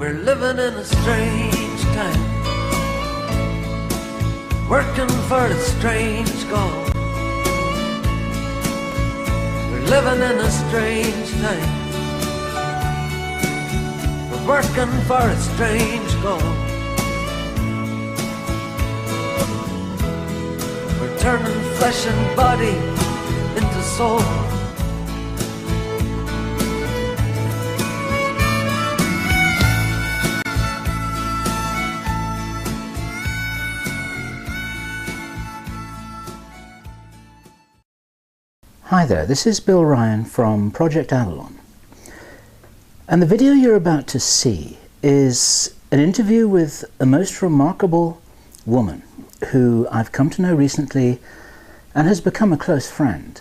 We're living in a strange time, working for a strange goal. We're living in a strange time, we're working for a strange goal. We're turning flesh and body into soul. Hi there, this is Bill Ryan from Project Avalon. And the video you're about to see is an interview with a most remarkable woman who I've come to know recently and has become a close friend.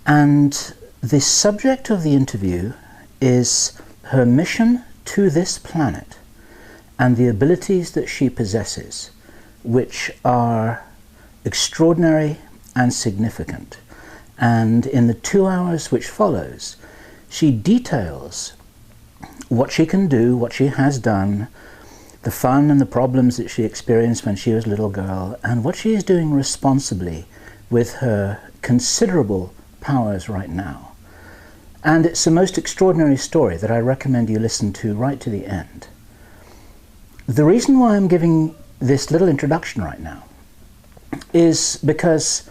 And the subject of the interview is her mission to this planet and the abilities that she possesses, which are extraordinary and significant. And in the 2 hours which follows, she details what she can do, what she has done, the fun and the problems that she experienced when she was a little girl, and what she is doing responsibly with her considerable powers right now. And it's the most extraordinary story that I recommend you listen to right to the end. The reason why I'm giving this little introduction right now is because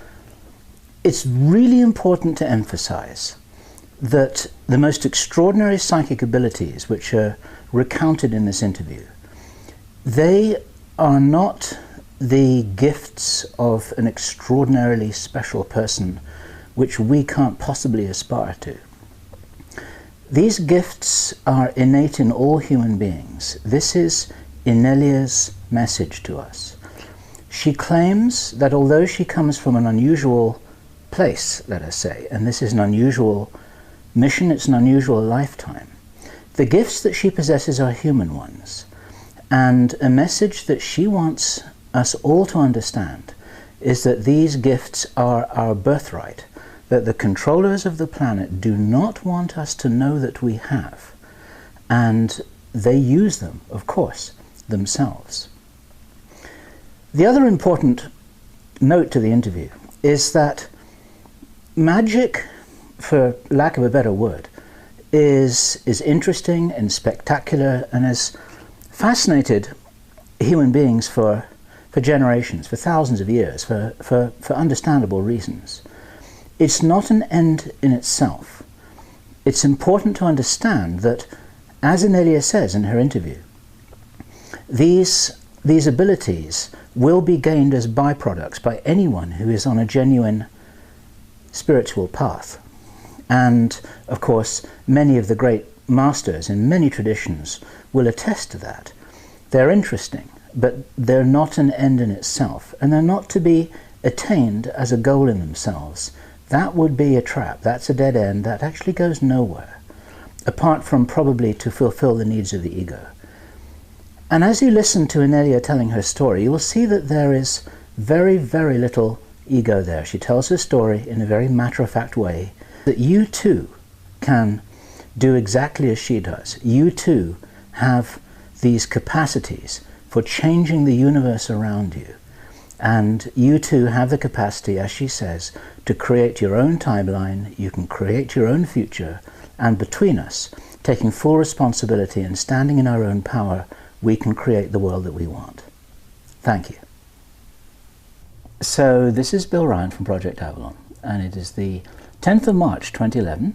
it's really important to emphasize that the most extraordinary psychic abilities which are recounted in this interview, they are not the gifts of an extraordinarily special person which we can't possibly aspire to. These gifts are innate in all human beings. This is Inelia's message to us. She claims that although she comes from an unusual place, let us say, and this is an unusual mission, it's an unusual lifetime, the gifts that she possesses are human ones. And a message that she wants us all to understand is that these gifts are our birthright, that the controllers of the planet do not want us to know that we have, and they use them, of course, themselves. The other important note to the interview is that magic, for lack of a better word, is interesting and spectacular and has fascinated human beings for generations, for thousands of years, for understandable reasons. It's not an end in itself. It's important to understand that, as Inelia says in her interview, these abilities will be gained as byproducts by anyone who is on a genuine spiritual path. And of course many of the great masters in many traditions will attest to that. They're interesting, but they're not an end in itself, and they're not to be attained as a goal in themselves. That would be a trap. That's a dead end that actually goes nowhere, apart from probably to fulfill the needs of the ego. And as you listen to Inelia telling her story, you will see that there is very, very little ego there. She tells her story in a very matter-of-fact way, that you too can do exactly as she does. You too have these capacities for changing the universe around you. And you too have the capacity, as she says, to create your own timeline. You can create your own future. And between us, taking full responsibility and standing in our own power, we can create the world that we want. Thank you. So this is Bill Ryan from Project Avalon, and it is the 10th of March 2011,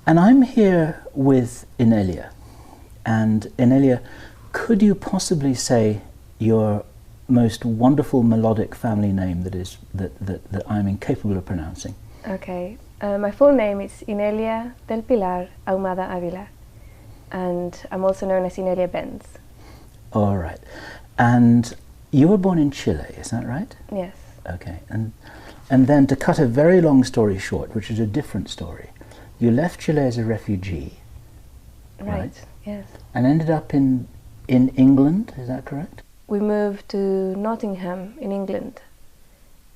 and I'm here with Inelia. And Inelia, could you possibly say your most wonderful melodic family name that I'm incapable of pronouncing? Okay, my full name is Inelia del Pilar Ahumada Avila, and I'm also known as Inelia Benz. All right, and you were born in Chile, is that right? Yes. Okay, and then to cut a very long story short, which is a different story, you left Chile as a refugee, right? Yes. And ended up in England, is that correct? We moved to Nottingham in England,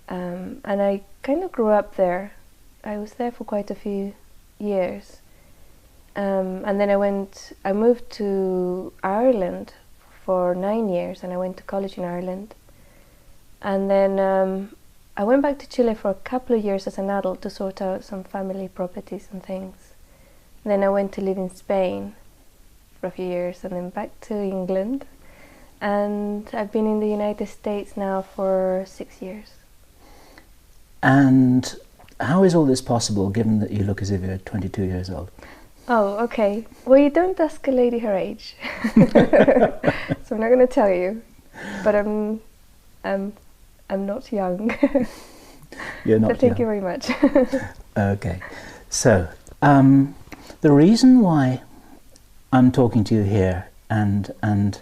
and I kind of grew up there. I was there for quite a few years, And then I moved to Ireland for 9 years, and I went to college in Ireland. And then I went back to Chile for a couple of years as an adult to sort out some family properties and things. Then I went to live in Spain for a few years, and then back to England. And I've been in the United States now for 6 years. And how is all this possible, given that you look as if you're 22 years old? Oh, okay. Well, you don't ask a lady her age, so I'm not going to tell you. But I'm not young. You're not so thank young. you very much. Okay. So, the reason why I'm talking to you here and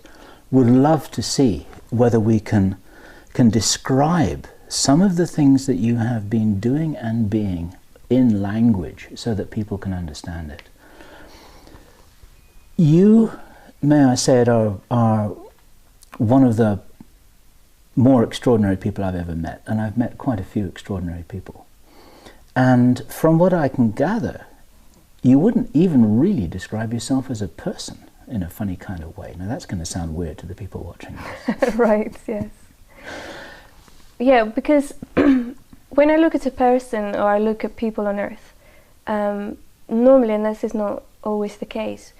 would love to see whether we can describe some of the things that you have been doing and being in language so that people can understand it. You, may I say it, are one of the more extraordinary people I've ever met, and I've met quite a few extraordinary people. And from what I can gather, you wouldn't even really describe yourself as a person in a funny kind of way. Now that's going to sound weird to the people watching this. Right, yes. Yeah, because when I look at a person or I look at people on Earth, normally, and this is not always the case,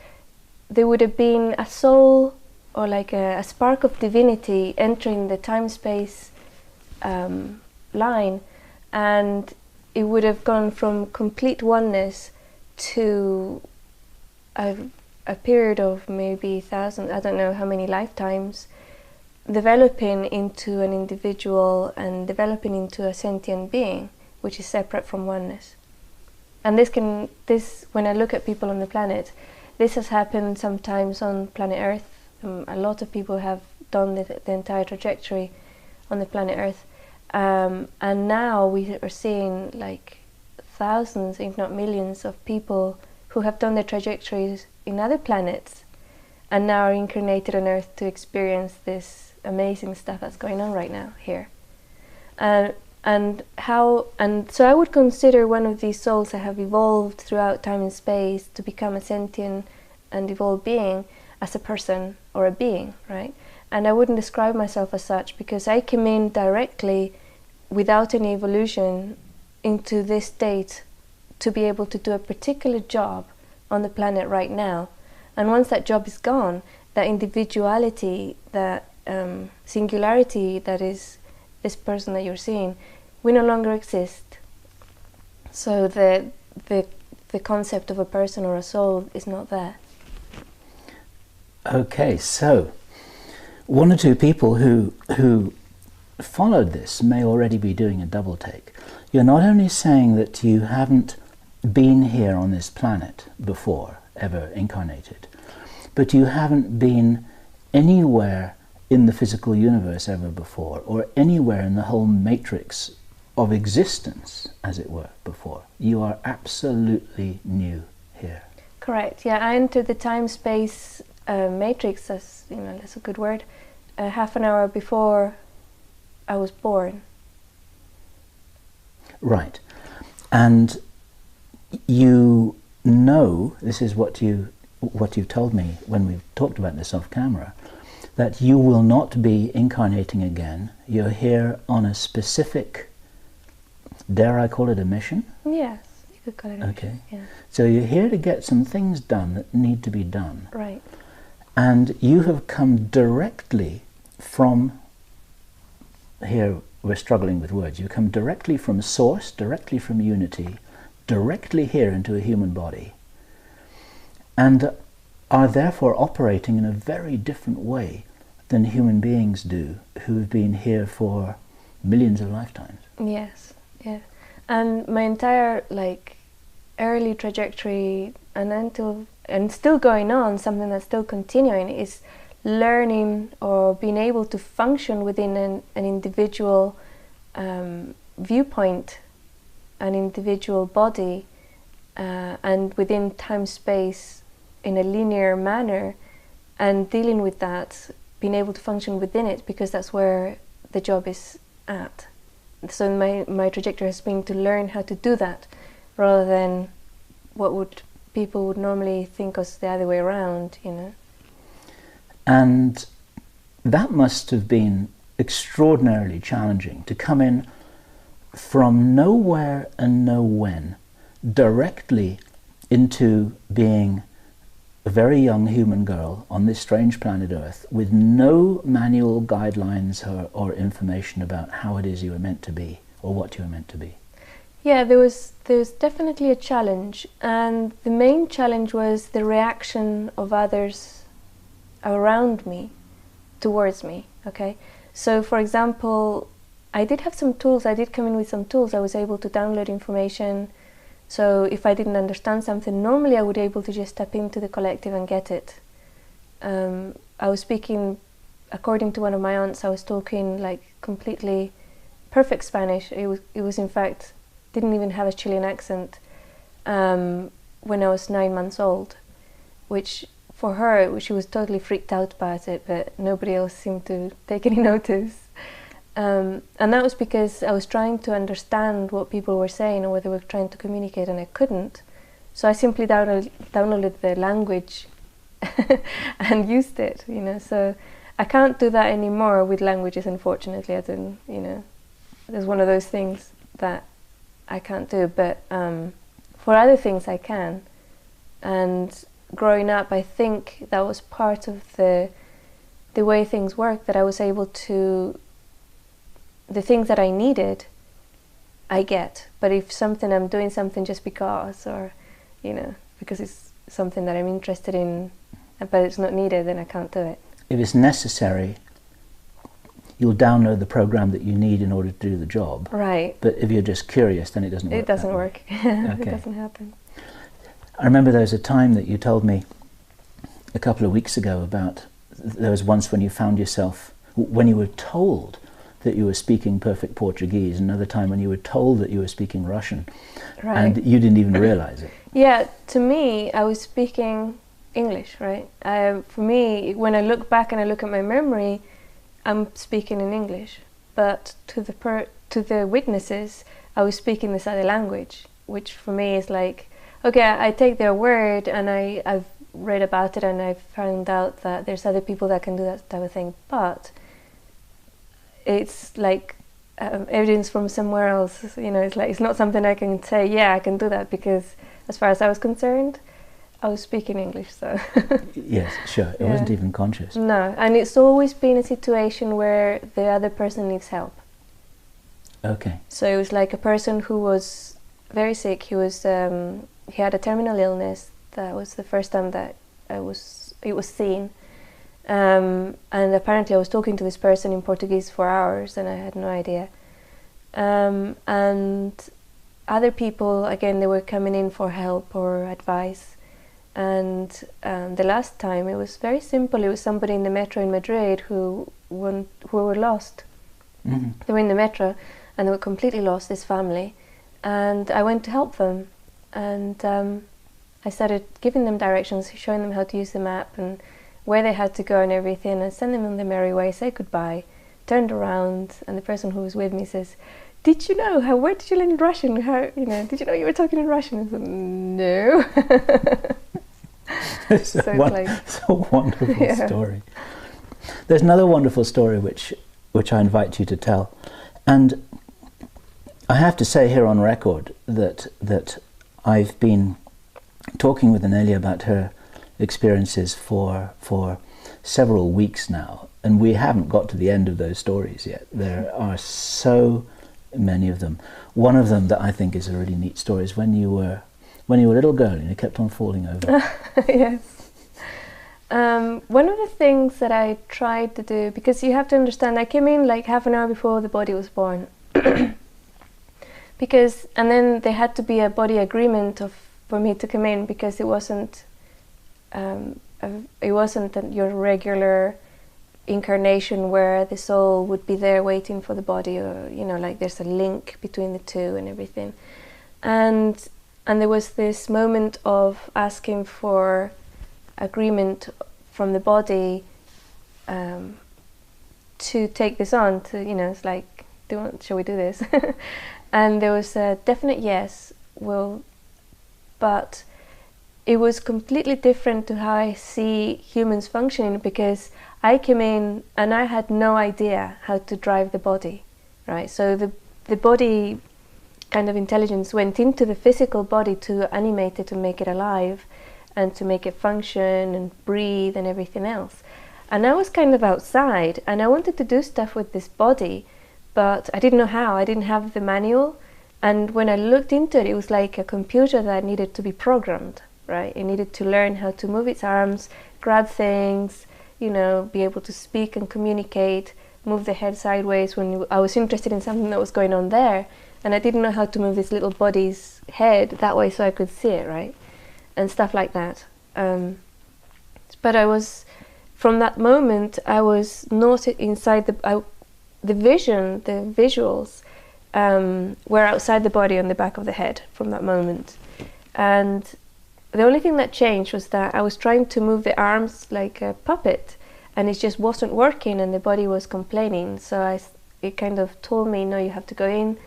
there would have been a soul or like a spark of divinity entering the time-space line, and it would have gone from complete oneness to a period of maybe thousands, I don't know how many lifetimes, developing into an individual and developing into a sentient being, which is separate from oneness. And this, when I look at people on the planet, this has happened sometimes on planet Earth. A lot of people have done the entire trajectory on the planet Earth. And now we are seeing like thousands, if not millions, of people who have done their trajectories in other planets and now are incarnated on Earth to experience this amazing stuff that's going on right now here. And so I would consider one of these souls that have evolved throughout time and space to become a sentient and evolved being as a person or a being, right? And I wouldn't describe myself as such because I came in directly without any evolution into this state to be able to do a particular job on the planet right now. And once that job is gone, that individuality, that singularity that is this person that you're seeing, we no longer exist. So the concept of a person or a soul is not there. Okay, so one or two people who followed this may already be doing a double take. You're not only saying that you haven't been here on this planet before, ever incarnated, but you haven't been anywhere in the physical universe ever before, or anywhere in the whole matrix of existence, as it were, before. You are absolutely new here. Correct, yeah. I entered the time-space matrix, as you know, that's a good word, half an hour before I was born. Right. And you know, this is what you told me when we talked about this off camera, that you will not be incarnating again. You're here on a specific, dare I call it a mission? Yes, you could call it a okay. mission. Yeah. So you're here to get some things done that need to be done. Right. And you have come directly from, here we're struggling with words, you come directly from source, directly from unity, directly here into a human body, and are therefore operating in a very different way than human beings do who have been here for millions of lifetimes. Yes, yeah. And my entire early trajectory and still going on, something that's still continuing, is learning or being able to function within an individual viewpoint, an individual body, and within time-space in a linear manner, and dealing with that, being able to function within it, because that's where the job is at. So my trajectory has been to learn how to do that, rather than what would people would normally think us the other way around, you know. And that must have been extraordinarily challenging, to come in from nowhere and no when directly into being a very young human girl on this strange planet Earth with no manual guidelines or information about how it is you were meant to be or what you were meant to be. Yeah, there was definitely a challenge, and the main challenge was the reaction of others around me towards me. Okay, so for example, I did have some tools. I did come in with some tools. I was able to download information. So if I didn't understand something, normally I would be able to just step into the collective and get it. I was speaking, according to one of my aunts, I was talking like completely perfect Spanish. It was in fact, didn't even have a Chilean accent when I was 9 months old, which for her, she was totally freaked out about it, but nobody else seemed to take any notice. And that was because I was trying to understand what people were saying or what they were trying to communicate, and I couldn't. So I simply downloaded the language and used it, you know. So I can't do that anymore with languages, unfortunately. I don't, you know, there's one of those things that I can't do, but for other things I can. And growing up, I think that was part of the way things work, that I was able to, the things that I needed, I get. But if I'm doing something just because, or, you know, because it's something that I'm interested in, but it's not needed, then I can't do it. If it's necessary, you'll download the program that you need in order to do the job. Right. But if you're just curious, then it doesn't work. It doesn't work. Okay. It doesn't happen. I remember there was a time that you told me a couple of weeks ago about, there was once when you found yourself, when you were told that you were speaking perfect Portuguese, another time when you were told that you were speaking Russian, Right. and you didn't even realize it. Yeah, to me, I was speaking English, right? For me, when I look back and I look at my memory, I'm speaking in English. But to the witnesses, I was speaking this other language, which for me is like, okay, I take their word, and I've read about it, and I've found out that there's other people that can do that type of thing, but it's like evidence from somewhere else, you know. It's like, it's not something I can say, yeah, I can do that, because as far as I was concerned, I was speaking English, so. Yes, sure, it wasn't even conscious. No, and it's always been a situation where the other person needs help. Okay. So it was like a person who was very sick. He had a terminal illness. That was the first time that it was seen. And apparently I was talking to this person in Portuguese for hours, and I had no idea. And other people, again, they were coming in for help or advice. And the last time, it was very simple. It was somebody in the metro in Madrid who were lost. Mm-hmm. They were in the metro and they were completely lost, this family. And I went to help them. And I started giving them directions, showing them how to use the map and where they had to go and everything, and send them on their merry way, say goodbye, turned around, and the person who was with me says, "Did you know where did you learn Russian? Did you know you were talking in Russian?" I said, "No." It's a wonderful story. There's another wonderful story which I invite you to tell, and I have to say here on record that I've been talking with Inelia about her experiences for several weeks now, and we haven't got to the end of those stories yet. There are so many of them. One of them that I think is a really neat story is when you were a little girl and you kept on falling over. Yes. One of the things that I tried to do, because you have to understand, I came in like half an hour before the body was born. And then there had to be a body agreement for me to come in, because it wasn't your regular incarnation where the soul would be there waiting for the body, or like there's a link between the two and everything. And there was this moment of asking for agreement from the body to take this on, it's like, shall we do this? And there was a definite yes, but it was completely different to how I see humans functioning, because I came in and I had no idea how to drive the body, right? So the body kind of intelligence went into the physical body to animate it, to make it alive and to make it function and breathe and everything else. And I was kind of outside and I wanted to do stuff with this body, but I didn't know how. I didn't have the manual. And when I looked into it, it was like a computer that needed to be programmed, right? It needed to learn how to move its arms, grab things, you know, be able to speak and communicate, move the head sideways when I was interested in something that was going on there. And I didn't know how to move this little body's head that way so I could see it, right? And stuff like that. But I was, from that moment, I was not inside the vision, the visuals were outside the body on the back of the head from that moment. And the only thing that changed was that I was trying to move the arms like a puppet, and it just wasn't working, and the body was complaining. So it kind of told me, no, you have to go in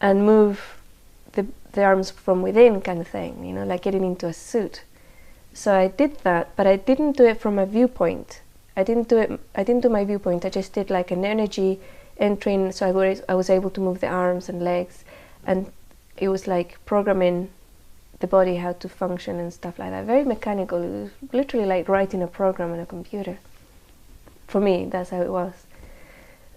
and move the arms from within, kind of thing, you know, like getting into a suit. So I did that, but I didn't do it from a viewpoint. I didn't do my viewpoint. I just did like an energy entering, so I was able to move the arms and legs, and it was like programming the body how to function and stuff like that. Very mechanical. It was literally like writing a program on a computer. For me, that's how it was.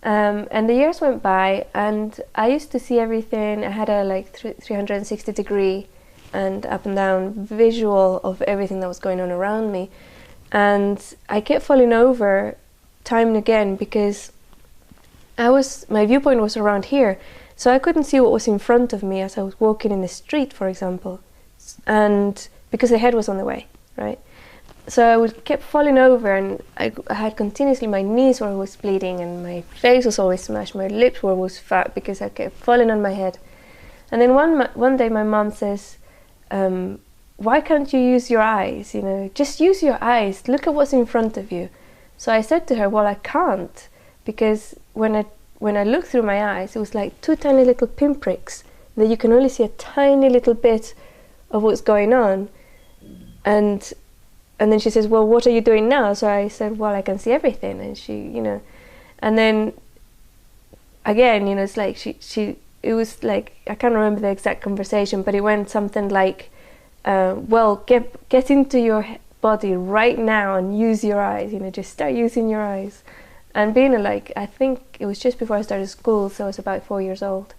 And the years went by, and I used to see everything. I had a like 360 degree and up and down visual of everything that was going on around me. And I kept falling over time and again because my viewpoint was around here, so I couldn't see what was in front of me as I was walking in the street, for example, and because the head was on the way, right? So I kept falling over, and I had continuously, my knees were always bleeding, and my face was always smashed, my lips were always fat because I kept falling on my head. And then one day my mom says, why can't you use your eyes? You know, just use your eyes, look at what's in front of you. So I said to her, well, I can't, because when I looked through my eyes, it was like two tiny little pinpricks that you can only see a tiny little bit of what's going on. And then she says, well, what are you doing now? So I said, well, I can see everything. And she, you know, and then again, you know, it's like it was like, I can't remember the exact conversation, but it went something like, well, get into your body right now and use your eyes, you know, just start using your eyes. And being I think it was just before I started school, so I was about 4 years old.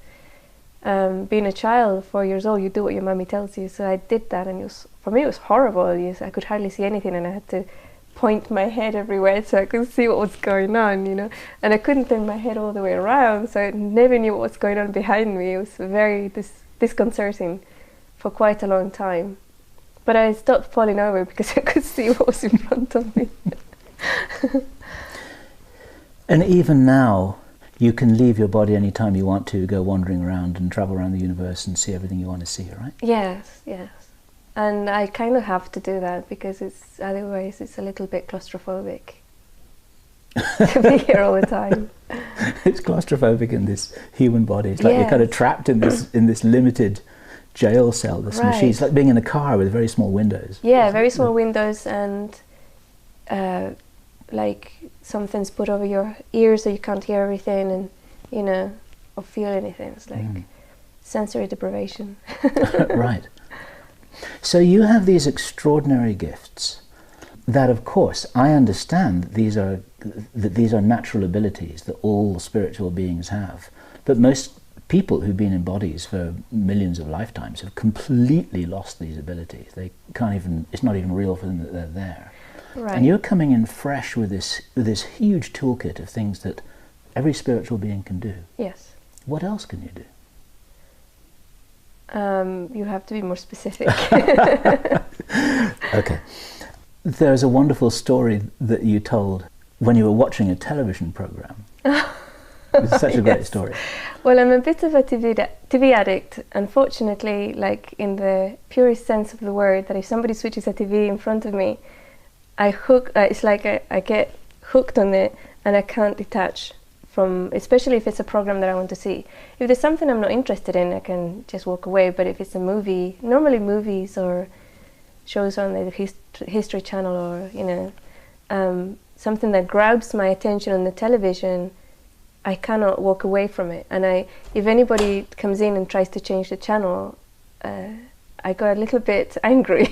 Being a child, 4 years old, you do what your mommy tells you. So I did that, and for me it was horrible. I could hardly see anything, and I had to point my head everywhere so I could see what was going on, you know. And I couldn't turn my head all the way around, so I never knew what was going on behind me. It was very disconcerting for quite a long time. But I stopped falling over because I could see what was in front of me. And even now, you can leave your body anytime you want to, go wandering around and travel around the universe and see everything you want to see, right? Yes, yes. And I kind of have to do that because otherwise it's a little bit claustrophobic to be here all the time. It's claustrophobic in this human body. It's like you're kind of trapped in this limited jail cell, this machine. It's like being in a car with very small windows. Yeah, very small windows, and like something's put over your ears so you can't hear everything, and you know, or feel anything. It's like sensory deprivation. Right. So you have these extraordinary gifts that, of course, I understand that these are natural abilities that all spiritual beings have, but most people who've been in bodies for millions of lifetimes have completely lost these abilities. They can't even, it's not even real for them that they're there. Right. And you're coming in fresh with this huge toolkit of things that every spiritual being can do. Yes. What else can you do? You have to be more specific. Okay. There's a wonderful story that you told when you were watching a television program. It's such a great story. Well, I'm a bit of a TV addict. Unfortunately, like in the purest sense of the word, that if somebody switches a TV in front of me, it's like I get hooked on it and I can't detach from, especially if it's a program that I want to see. If there's something I'm not interested in, I can just walk away. But if it's a movie, normally movies or shows on the History Channel, or something that grabs my attention on the television, I cannot walk away from it. And if anybody comes in and tries to change the channel, I got a little bit angry.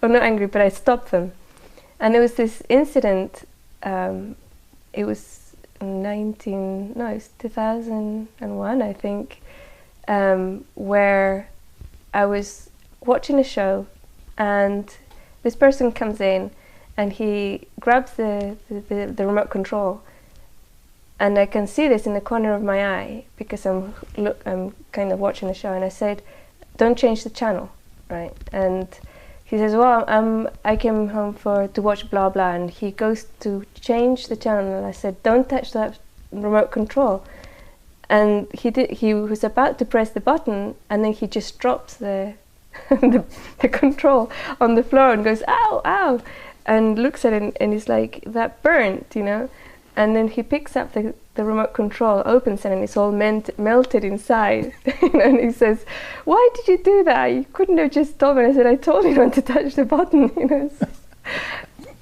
Or not angry, but I stopped them. And there was this incident, it was 2001, I think, where I was watching a show, and this person comes in and he grabs the remote control, and I can see this in the corner of my eye because I'm kind of watching the show, and I said, "Don't change the channel," right? And he says, "Well, I came home to watch blah blah," and he goes to change the channel, and I said, "Don't touch that remote control." And he was about to press the button, and then he just drops the control on the floor and goes, "Ow, ow," and looks at it, and he's like, "That burnt," And then he picks up the remote control, opens it, and it's all melted inside. And he says, "Why did you do that? You couldn't have just told me." I said, "I told you not to touch the button."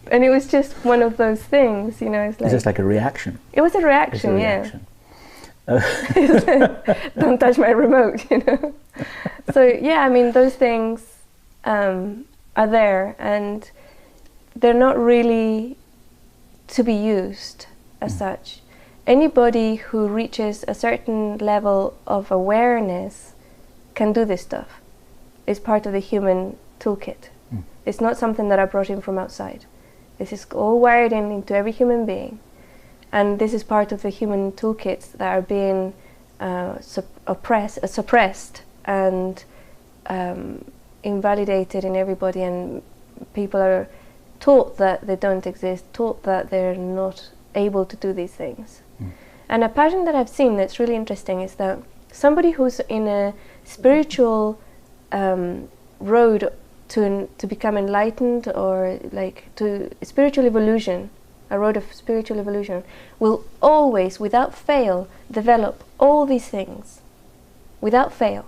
And it was just one of those things, It's like, is this like a reaction? It was a reaction, Don't touch my remote, So yeah, I mean, those things are there, and they're not really to be used as such. Anybody who reaches a certain level of awareness can do this stuff. It's part of the human toolkit. It's not something that I brought in from outside. This is all wired into every human being. And this is part of the human toolkits that are being suppressed and invalidated in everybody, and people are taught that they don't exist, taught that they're not able to do these things. And a pattern that I've seen that's really interesting is that somebody who's in a spiritual road to become enlightened, or like to spiritual evolution, a road of spiritual evolution, will always, without fail, develop all these things, without fail.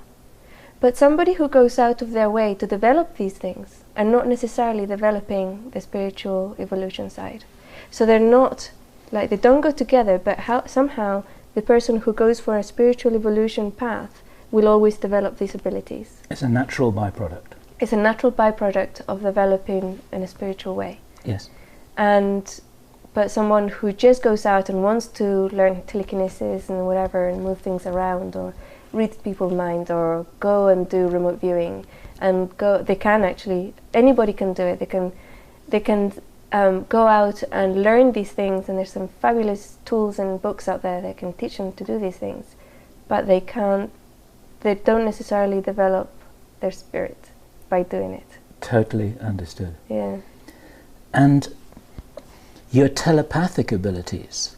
But somebody who goes out of their way to develop these things are not necessarily developing the spiritual evolution side. So they're not, like, they don't go together, but somehow the person who goes for a spiritual evolution path will always develop these abilities. It's a natural byproduct. It's a natural byproduct of developing in a spiritual way. Yes. But someone who just goes out and wants to learn telekinesis and whatever, and move things around, or read people's minds, or go and do remote viewing, they can actually, anybody can do it. They can go out and learn these things, and there's some fabulous tools and books out there that can teach them to do these things. But they don't necessarily develop their spirit by doing it. Totally understood. Yeah. And your telepathic abilities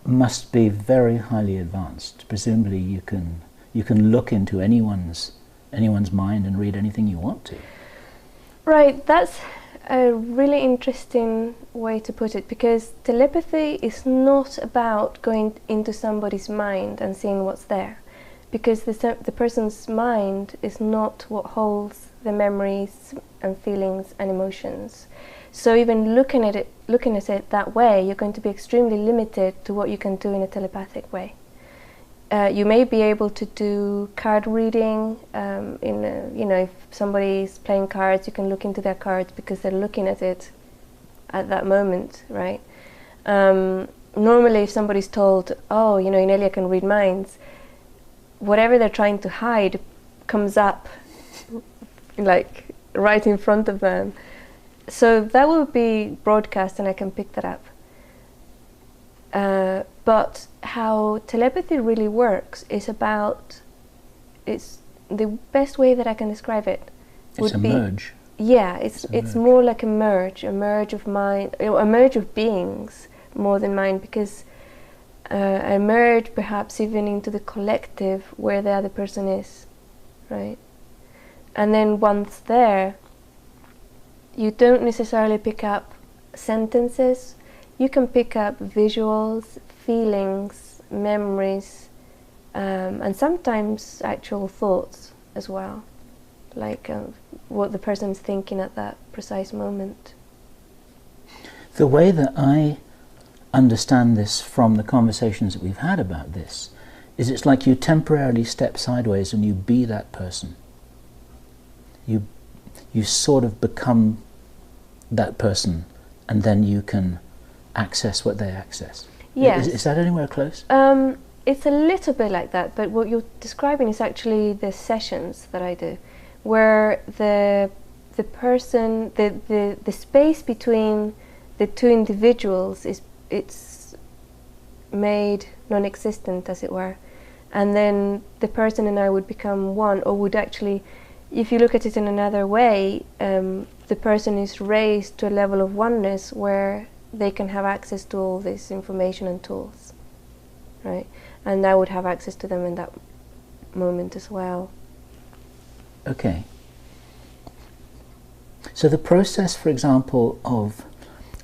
must be very highly advanced. Presumably you can look into anyone's mind and read anything you want to. Right, that's a really interesting way to put it, because telepathy is not about going into somebody's mind and seeing what's there, because the person's mind is not what holds the memories and feelings and emotions. So even looking at it that way, you're going to be extremely limited to what you can do in a telepathic way. You may be able to do card reading. If somebody's playing cards, you can look into their cards because they're looking at it at that moment, right? Normally, if somebody's told, "Oh, Inelia can read minds," whatever they're trying to hide comes up, like right in front of them. So that will be broadcast, and I can pick that up. But how telepathy really works is it's the best way that I can describe it. It's a merge. Yeah, it's more like a merge of mind, a merge of beings more than mind, because a merge perhaps even into the collective where the other person is, right? And then once there, you don't necessarily pick up sentences. You can pick up visuals, feelings, memories, and sometimes actual thoughts as well. like what the person's thinking at that precise moment. The way that I understand this from the conversations that we've had about this is it's like you temporarily step sideways and you be that person. You sort of become that person, and then you can access what they access. Yes. Is that anywhere close? It's a little bit like that, but what you're describing is actually the sessions that I do, where the person, the space between the two individuals it's made non-existent, as it were, and then the person and I would become one, or would actually, if you look at it in another way, the person is raised to a level of oneness where they can have access to all this information and tools, right? And I would have access to them in that moment as well. Okay. So the process, for example, of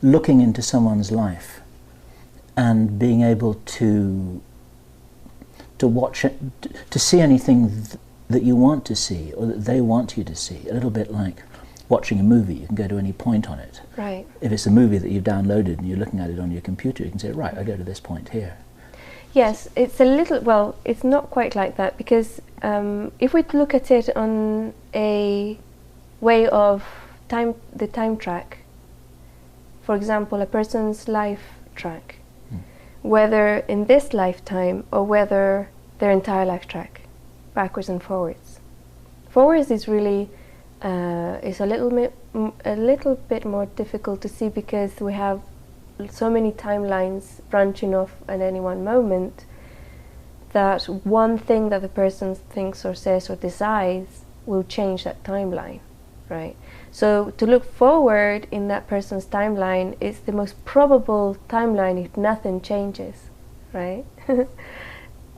looking into someone's life and being able to watch it, to see anything that you want to see or that they want you to see, a little bit like watching a movie. You can go to any point on it. Right. If it's a movie that you've downloaded and you're looking at it on your computer, you can say, right, I go to this point here. Yes, it's a little, well, it's not quite like that, because if we look at it on a way of time, the time track, for example, a person's life track, whether in this lifetime or whether their entire life track, backwards and forwards. Forwards is really is a little bit more difficult to see, because we have so many timelines branching off at any one moment, that one thing that the person thinks or says or decides will change that timeline, right? So to look forward in that person's timeline is the most probable timeline if nothing changes, right?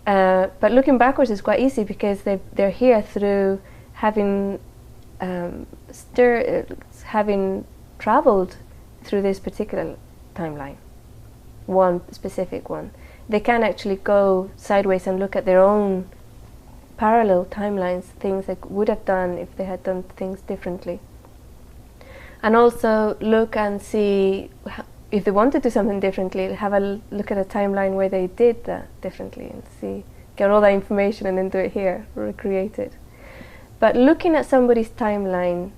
But looking backwards is quite easy, because they're here through having having traveled through this particular timeline, one specific one. They can actually go sideways and look at their own parallel timelines, things they would have done if they had done things differently. And also look and see, if they wanted to do something differently, have a look at a timeline where they did that differently, and see, get all that information and then do it here, recreate it. But looking at somebody's timeline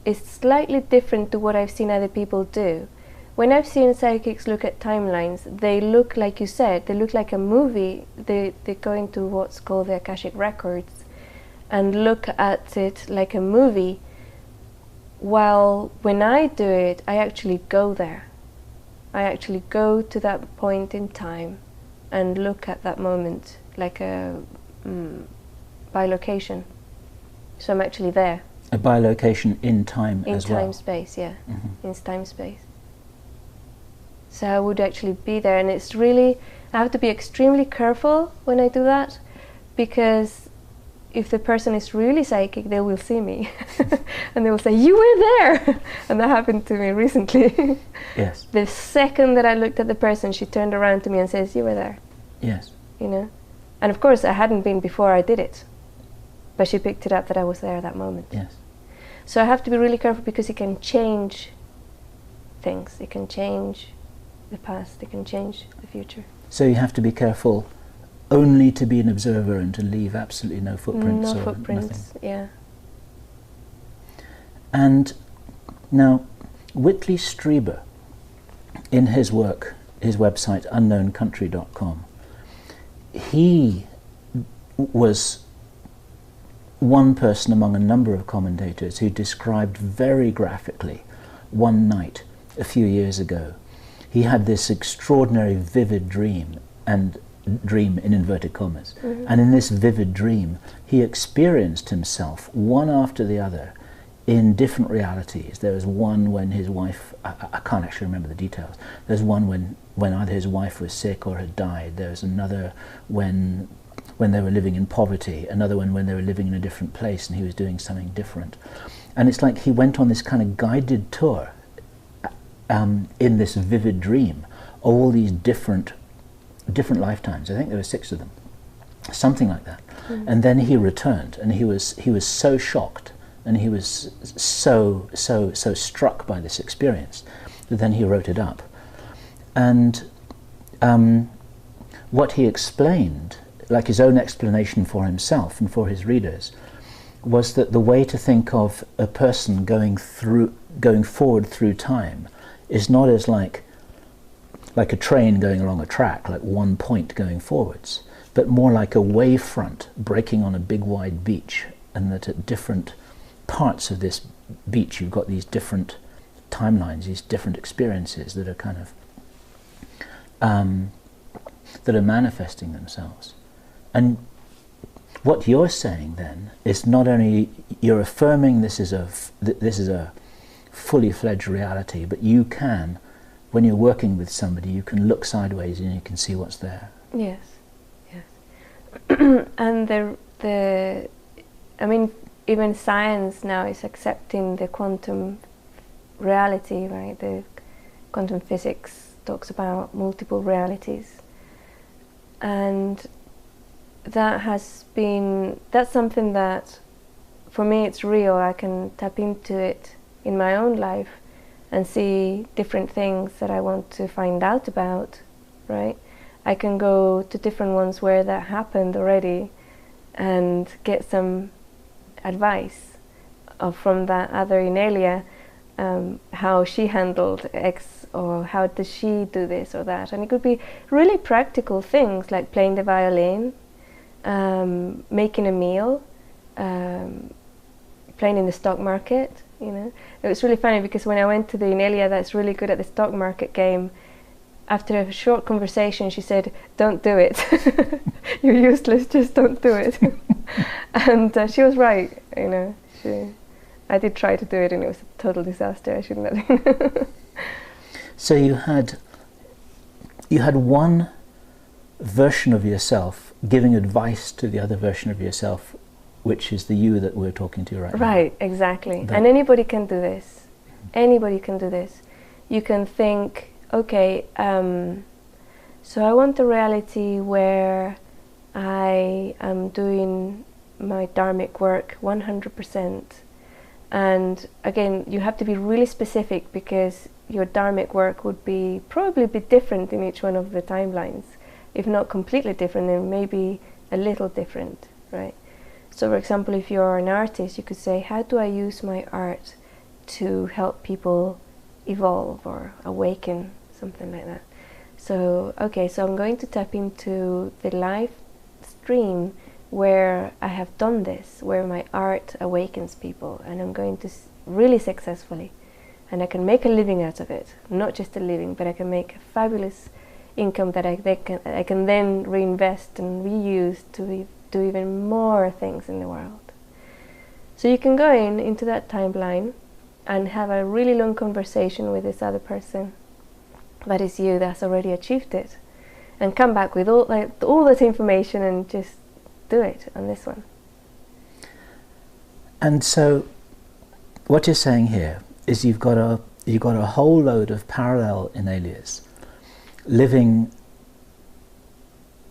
is slightly different to what I've seen other people do. When I've seen psychics look at timelines, they look, like you said, they look like a movie. They go into what's called the Akashic Records and look at it like a movie. While when I do it, I actually go there. I actually go to that point in time and look at that moment like a bilocation. So I'm actually there. A bilocation in time as well? In time-space, yeah. In time-space. So I would actually be there, and it's really, I have to be extremely careful when I do that, because if the person is really psychic, they will see me and they will say, "You were there!" And that happened to me recently. Yes. The second that I looked at the person, she turned around to me and says, "You were there." Yes. You know? And of course I hadn't been before I did it, but she picked it up that I was there at that moment. Yes. So I have to be really careful, because it can change things. It can change the past, it can change the future. So you have to be careful only to be an observer and to leave absolutely no footprints. No footprints, nothing. Yeah. And now, Whitley Strieber, in his work, his website, unknowncountry.com, he was one person among a number of commentators who described very graphically one night a few years ago. He had this extraordinary vivid dream, and dream in inverted commas, and in this vivid dream he experienced himself one after the other in different realities. There was one when his wife, I can't actually remember the details, there's one when either his wife was sick or had died, there was another when they were living in poverty, another one when they were living in a different place and he was doing something different. And it's like he went on this kind of guided tour in this vivid dream, all these different lifetimes. I think there were 6 of them, something like that. And then he returned, and he was so shocked And he was so struck by this experience that then he wrote it up. And what he explained, like his own explanation for himself and for his readers, was that the way to think of a person going forward through time is not as like a train going along a track, like one point going forwards, but more like a wave front breaking on a big wide beach, and that at different parts of this beach you've got these different timelines, these different experiences that are kind of that are manifesting themselves. And what you're saying then is not only you're affirming this is a fully fledged reality, but you can, when you're working with somebody, you can look sideways and you can see what's there. Yes, yes. And I mean, even science now is accepting the quantum reality, right? The quantum physics talks about multiple realities, and that's something that, for me, it's real. I can tap into it in my own life and see different things that I want to find out about, right? I can go to different ones where that happened already and get some advice from that other Inelia, how she handled X, or how does she do this or that. And it could be really practical things like playing the violin, making a meal, playing in the stock market, you know. It was really funny because when I went to the Inelia that's really good at the stock market game, after a short conversation she said, "Don't do it. You're useless, just don't do it." And she was right, you know. I did try to do it and it was a total disaster. I shouldn't have. So you had one version of yourself giving advice to the other version of yourself, which is the you that we're talking to right now. Right, exactly. And anybody can do this. Anybody can do this. You can think, okay, so I want a reality where I am doing my dharmic work 100%. And again, you have to be really specific because your dharmic work would probably be different in each one of the timelines. If not completely different, then maybe a little different, right? So for example, if you're an artist, you could say, how do I use my art to help people evolve or awaken, something like that. So, okay, so I'm going to tap into the live stream where I have done this, where my art awakens people, and I'm going to really successfully, and I can make a living out of it. Not just a living, but I can make a fabulous income that I can then reinvest and reuse to do even more things in the world. So you can go into that timeline and have a really long conversation with this other person that is you, that's already achieved it, and come back with all that information and just do it on this one. And so what you're saying here is you've got a whole load of parallel Inelias living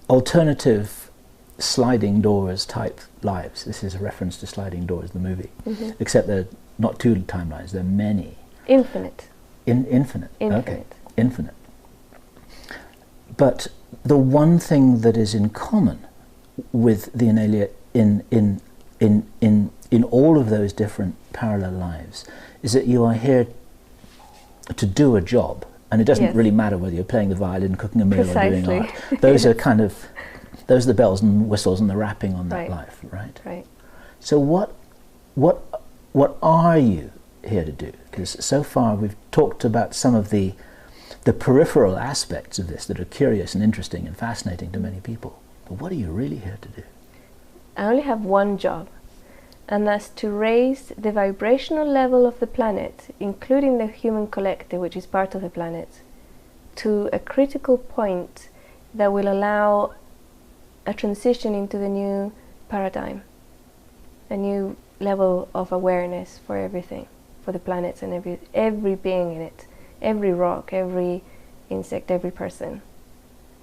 alternative sliding doors type lives. This is a reference to Sliding Doors, the movie. Mm-hmm. Except they're not two timelines, they're many. Infinite. Infinite. Okay. Infinite. But the one thing that is in common with the Inelia in all of those different parallel lives is that you are here to do a job, and it doesn't really matter whether you're playing the violin, cooking a meal, or doing art. Those are those are the bells and whistles and the wrapping on that life, right? Right. So what are you here to do? Because so far we've talked about some of the peripheral aspects of this that are curious and interesting and fascinating to many people. But what are you really here to do? I only have one job, and that's to raise the vibrational level of the planet, including the human collective, which is part of the planet, to a critical point that will allow a transition into the new paradigm, a new level of awareness for everything, for the planets and every being in it, every rock, every insect, every person.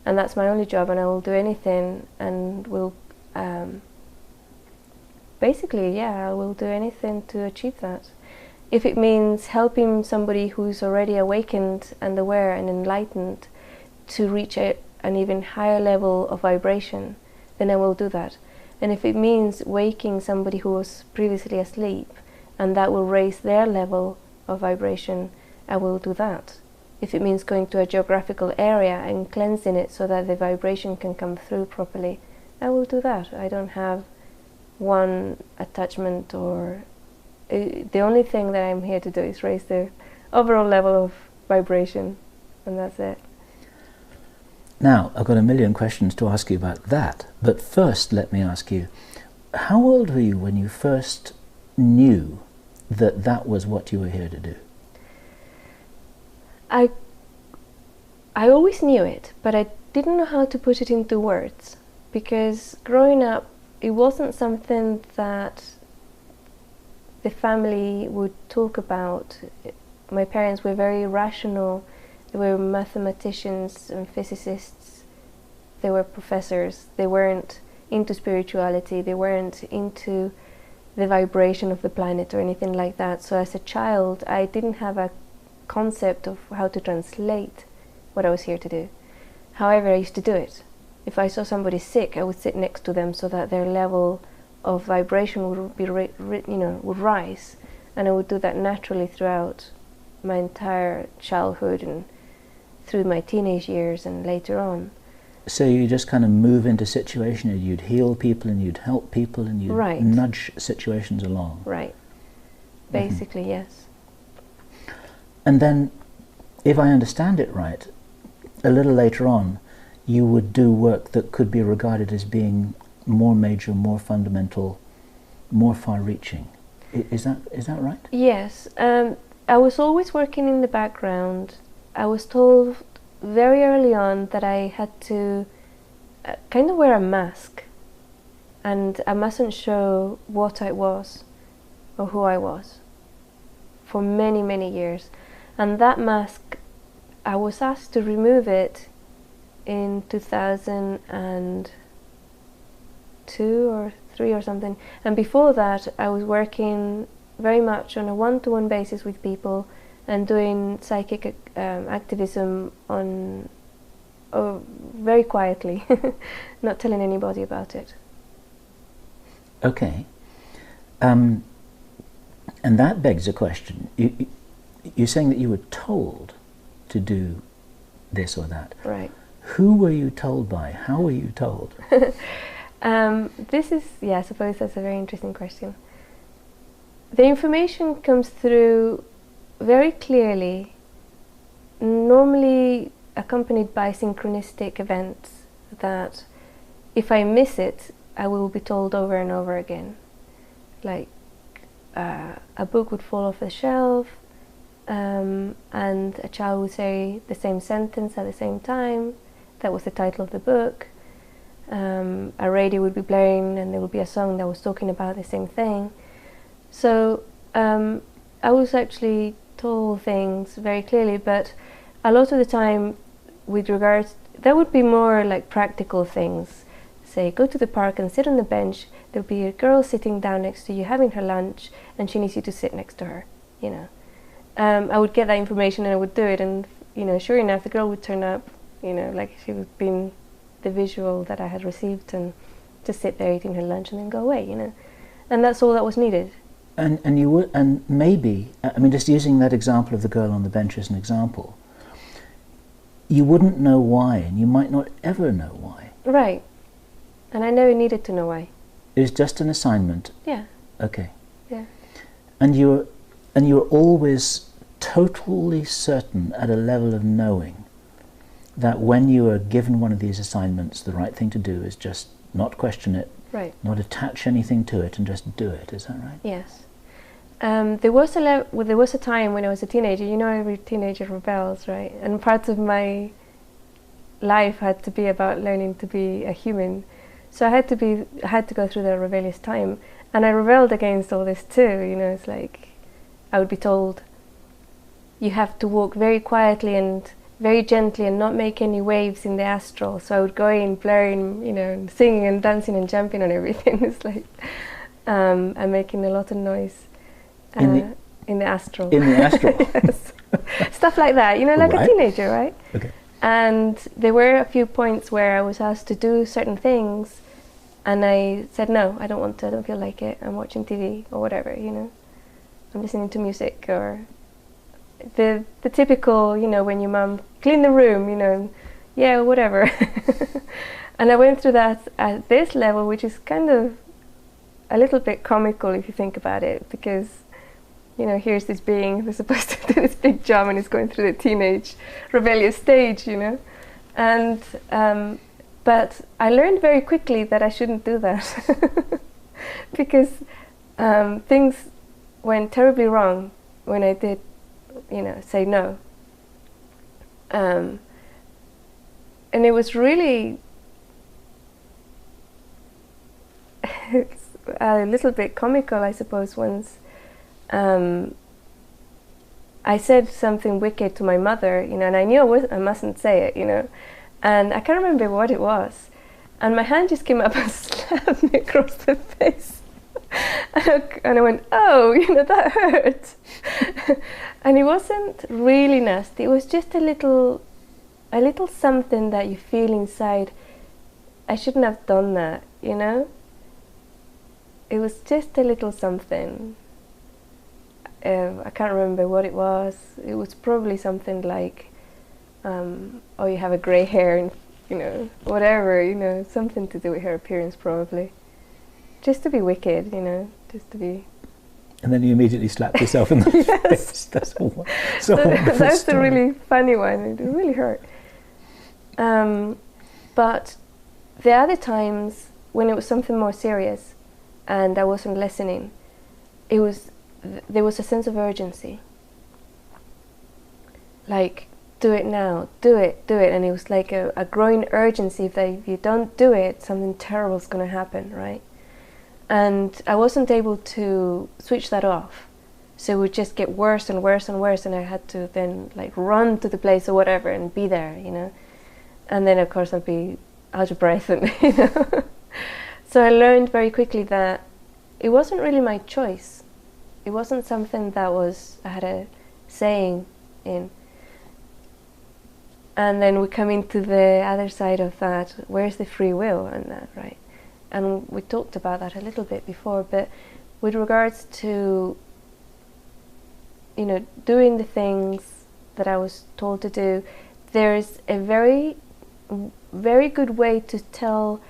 And that's my only job, and I will do anything and will basically, yeah, I will do anything to achieve that. If it means helping somebody who's already awakened and aware and enlightened to reach an even higher level of vibration, then I will do that. And if it means waking somebody who was previously asleep and that will raise their level of vibration, I will do that. If it means going to a geographical area and cleansing it so that the vibration can come through properly, I will do that. I don't have one attachment, or the only thing that I'm here to do is raise the overall level of vibration, and that's it. Now, I've got a million questions to ask you about that, but first let me ask you, how old were you when you first knew that that was what you were here to do? I always knew it, but I didn't know how to put it into words, because growing up, it wasn't something that the family would talk about. My parents were very rational. They were mathematicians and physicists. They were professors. They weren't into spirituality. They weren't into the vibration of the planet or anything like that. So as a child, I didn't have a concept of how to translate what I was here to do. However, I used to do it. If I saw somebody sick, I would sit next to them so that their level of vibration would be, would rise, and I would do that naturally throughout my entire childhood and through my teenage years and later on. So you just kind of move into situations and you'd heal people and you'd help people and you'd Right. nudge situations along. Right. Basically, yes. And then, if I understand it right, a little later on, you would do work that could be regarded as being more major, more fundamental, more far-reaching. Is that right? Yes. I was always working in the background. I was told very early on that I had to kind of wear a mask, and I mustn't show what I was or who I was for many, many years. And that mask, I was asked to remove it in 2002 or 3 or something. And before that, I was working very much on a one-to-one basis with people and doing psychic activism on very quietly, not telling anybody about it. Okay. And that begs a question. You're saying that you were told to do this or that. Right. Who were you told by? How were you told? This is, I suppose that's a very interesting question. The information comes through very clearly, normally accompanied by synchronistic events that if I miss it, I will be told over and over again. Like a book would fall off the shelf, and a child would say the same sentence at the same time. That was the title of the book. A radio would be blaring and there would be a song that was talking about the same thing. So I was actually told things very clearly, but a lot of the time with regards, that would be more like practical things. Say, go to the park and sit on the bench. There'll be a girl sitting down next to you having her lunch and she needs you to sit next to her, you know. I would get that information and I would do it, and sure enough the girl would turn up, like she would be the visual that I had received, and just sit there eating her lunch and then go away, and that's all that was needed. And you would, and maybe, I mean, just using that example of the girl on the bench as an example, you wouldn't know why, and you might not ever know why. Right. And I never needed to know why. It was just an assignment. Yeah. Okay. Yeah. And you were always totally certain at a level of knowing that when you are given one of these assignments, the right thing to do is just not question it, right, not attach anything to it, and just do it. Is that right? Yes. There was a time when I was a teenager. Every teenager rebels, right? And parts of my life had to be about learning to be a human. So I had to go through that rebellious time, and I rebelled against all this too. It's like I would be told, you have to walk very quietly and very gently and not make any waves in the astral. So I would go in blaring, and singing and dancing and jumping on everything. It's like, I'm making a lot of noise in the astral. In the astral. Yes. Stuff like that, you know, like a teenager, right? Okay. And there were a few points where I was asked to do certain things, and I said, no, I don't want to, I don't feel like it. I'm watching TV or whatever, you know. I'm listening to music, or the typical, you know, when your mum clean the room, you know, yeah, whatever. And I went through that at this level, which is kind of a little bit comical if you think about it, because, you know, here's this being who's supposed to do this big job and is going through the teenage rebellious stage, you know. And but I learned very quickly that I shouldn't do that because things went terribly wrong when I did, you know, say no. And it was really it's a little bit comical, I suppose, once I said something wicked to my mother, you know, and I knew I mustn't say it, you know, and I can't remember what it was, and my hand just came up and slapped me across the face, and I went, oh, you know, that hurt. And it wasn't really nasty, it was just a little something that you feel inside, I shouldn't have done that, you know. It was just a little something. I can't remember what it was. It was probably something like, oh, you have a grey hair, and, you know, whatever, you know, something to do with her appearance probably. Just to be wicked, you know, just to be... And then you immediately slapped yourself in the face. That's That's the really funny one. It really hurt. But the other times, when it was something more serious and I wasn't listening, there was a sense of urgency. Like, do it now, do it. And it was like a growing urgency that if you don't do it, something terrible is going to happen, right? And I wasn't able to switch that off. So it would just get worse and worse and worse, and I had to then like run to the place or whatever and be there, you know. And then of course I'd be out of breath, and you know. So I learned very quickly that it wasn't really my choice. It wasn't something that I had a saying in. And then we come into the other side of that, where's the free will in that, right? And we talked about that a little bit before, but with regards to, you know, doing the things that I was told to do, there's a very, very good way to tell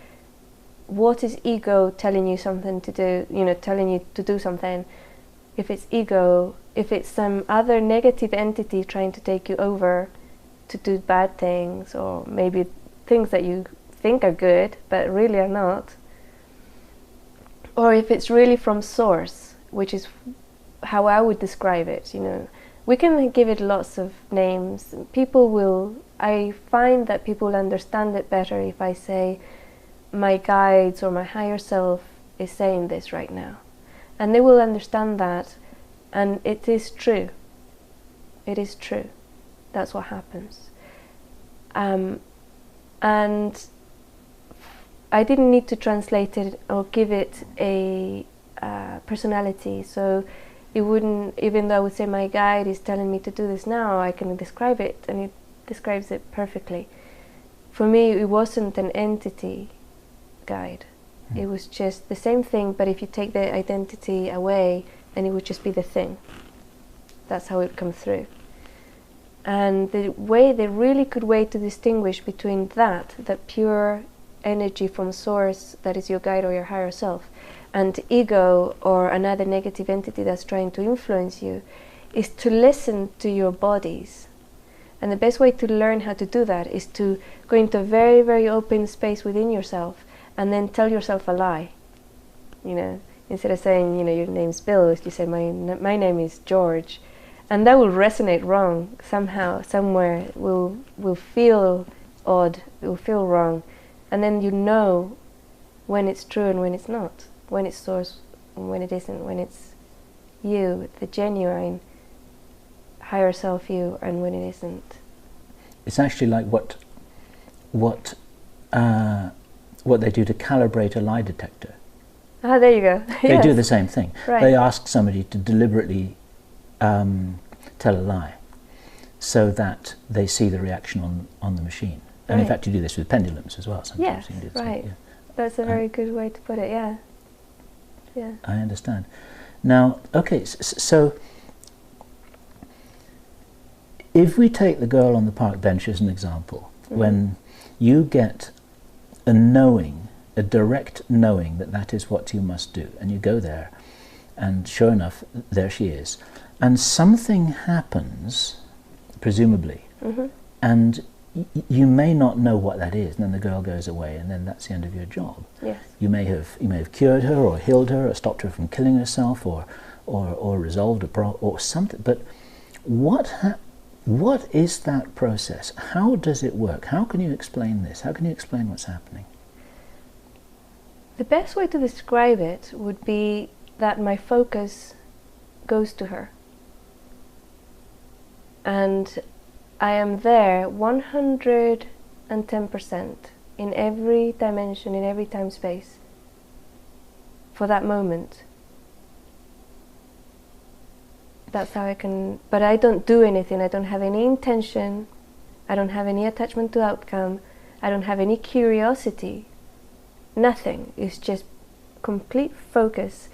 what is ego telling you something to do, you know, telling you to do something. If it's ego, if it's some other negative entity trying to take you over to do bad things, or maybe things that you think are good but really are not, or if it's really from source, which is how I would describe it, you know. We can give it lots of names. I find that people understand it better if I say, my guides or my higher self is saying this right now. And they will understand that, and it is true. It is true. That's what happens. And I didn't need to translate it or give it a personality, so it wouldn't, even though I would say my guide is telling me to do this now, I can describe it, and it describes it perfectly. For me, it wasn't an entity guide. It was just the same thing, but if you take the identity away, then it would just be the thing. That's how it comes through. And the really good way to distinguish between that pure energy from source that is your guide or your higher self, and ego or another negative entity that's trying to influence you, is to listen to your bodies. And the best way to learn how to do that is to go into a very, very open space within yourself and then tell yourself a lie. You know, instead of saying, you know, your name's Bill, you say my name is George. And that will resonate wrong somehow, somewhere. Will feel odd, it will feel wrong. And then you know when it's true and when it's not, when it's source and when it isn't, when it's you, the genuine higher self you, and when it isn't. It's actually like what they do to calibrate a lie detector. Ah, there you go. They do the same thing. Right. They ask somebody to deliberately tell a lie so that they see the reaction on the machine. And in fact, you do this with pendulums as well. Sometimes Yes, you can do the right. same, yeah. That's a very good way to put it, yeah. Yeah. I understand. Now, okay, so if we take the girl on the park bench as an example, when you get a knowing, a direct knowing that that is what you must do, and you go there, and sure enough, there she is, and something happens, presumably, and you may not know what that is, and then the girl goes away, and then that's the end of your job. Yes. You may have cured her, or healed her, or stopped her from killing herself, or resolved a problem, or something. But what is that process? How does it work? How can you explain this? How can you explain what's happening? The best way to describe it would be that my focus goes to her. And I am there 110% in every dimension, in every time space, for that moment. That's how I can, but I don't do anything. I don't have any intention. I don't have any attachment to outcome. I don't have any curiosity. Nothing. It's just complete focus.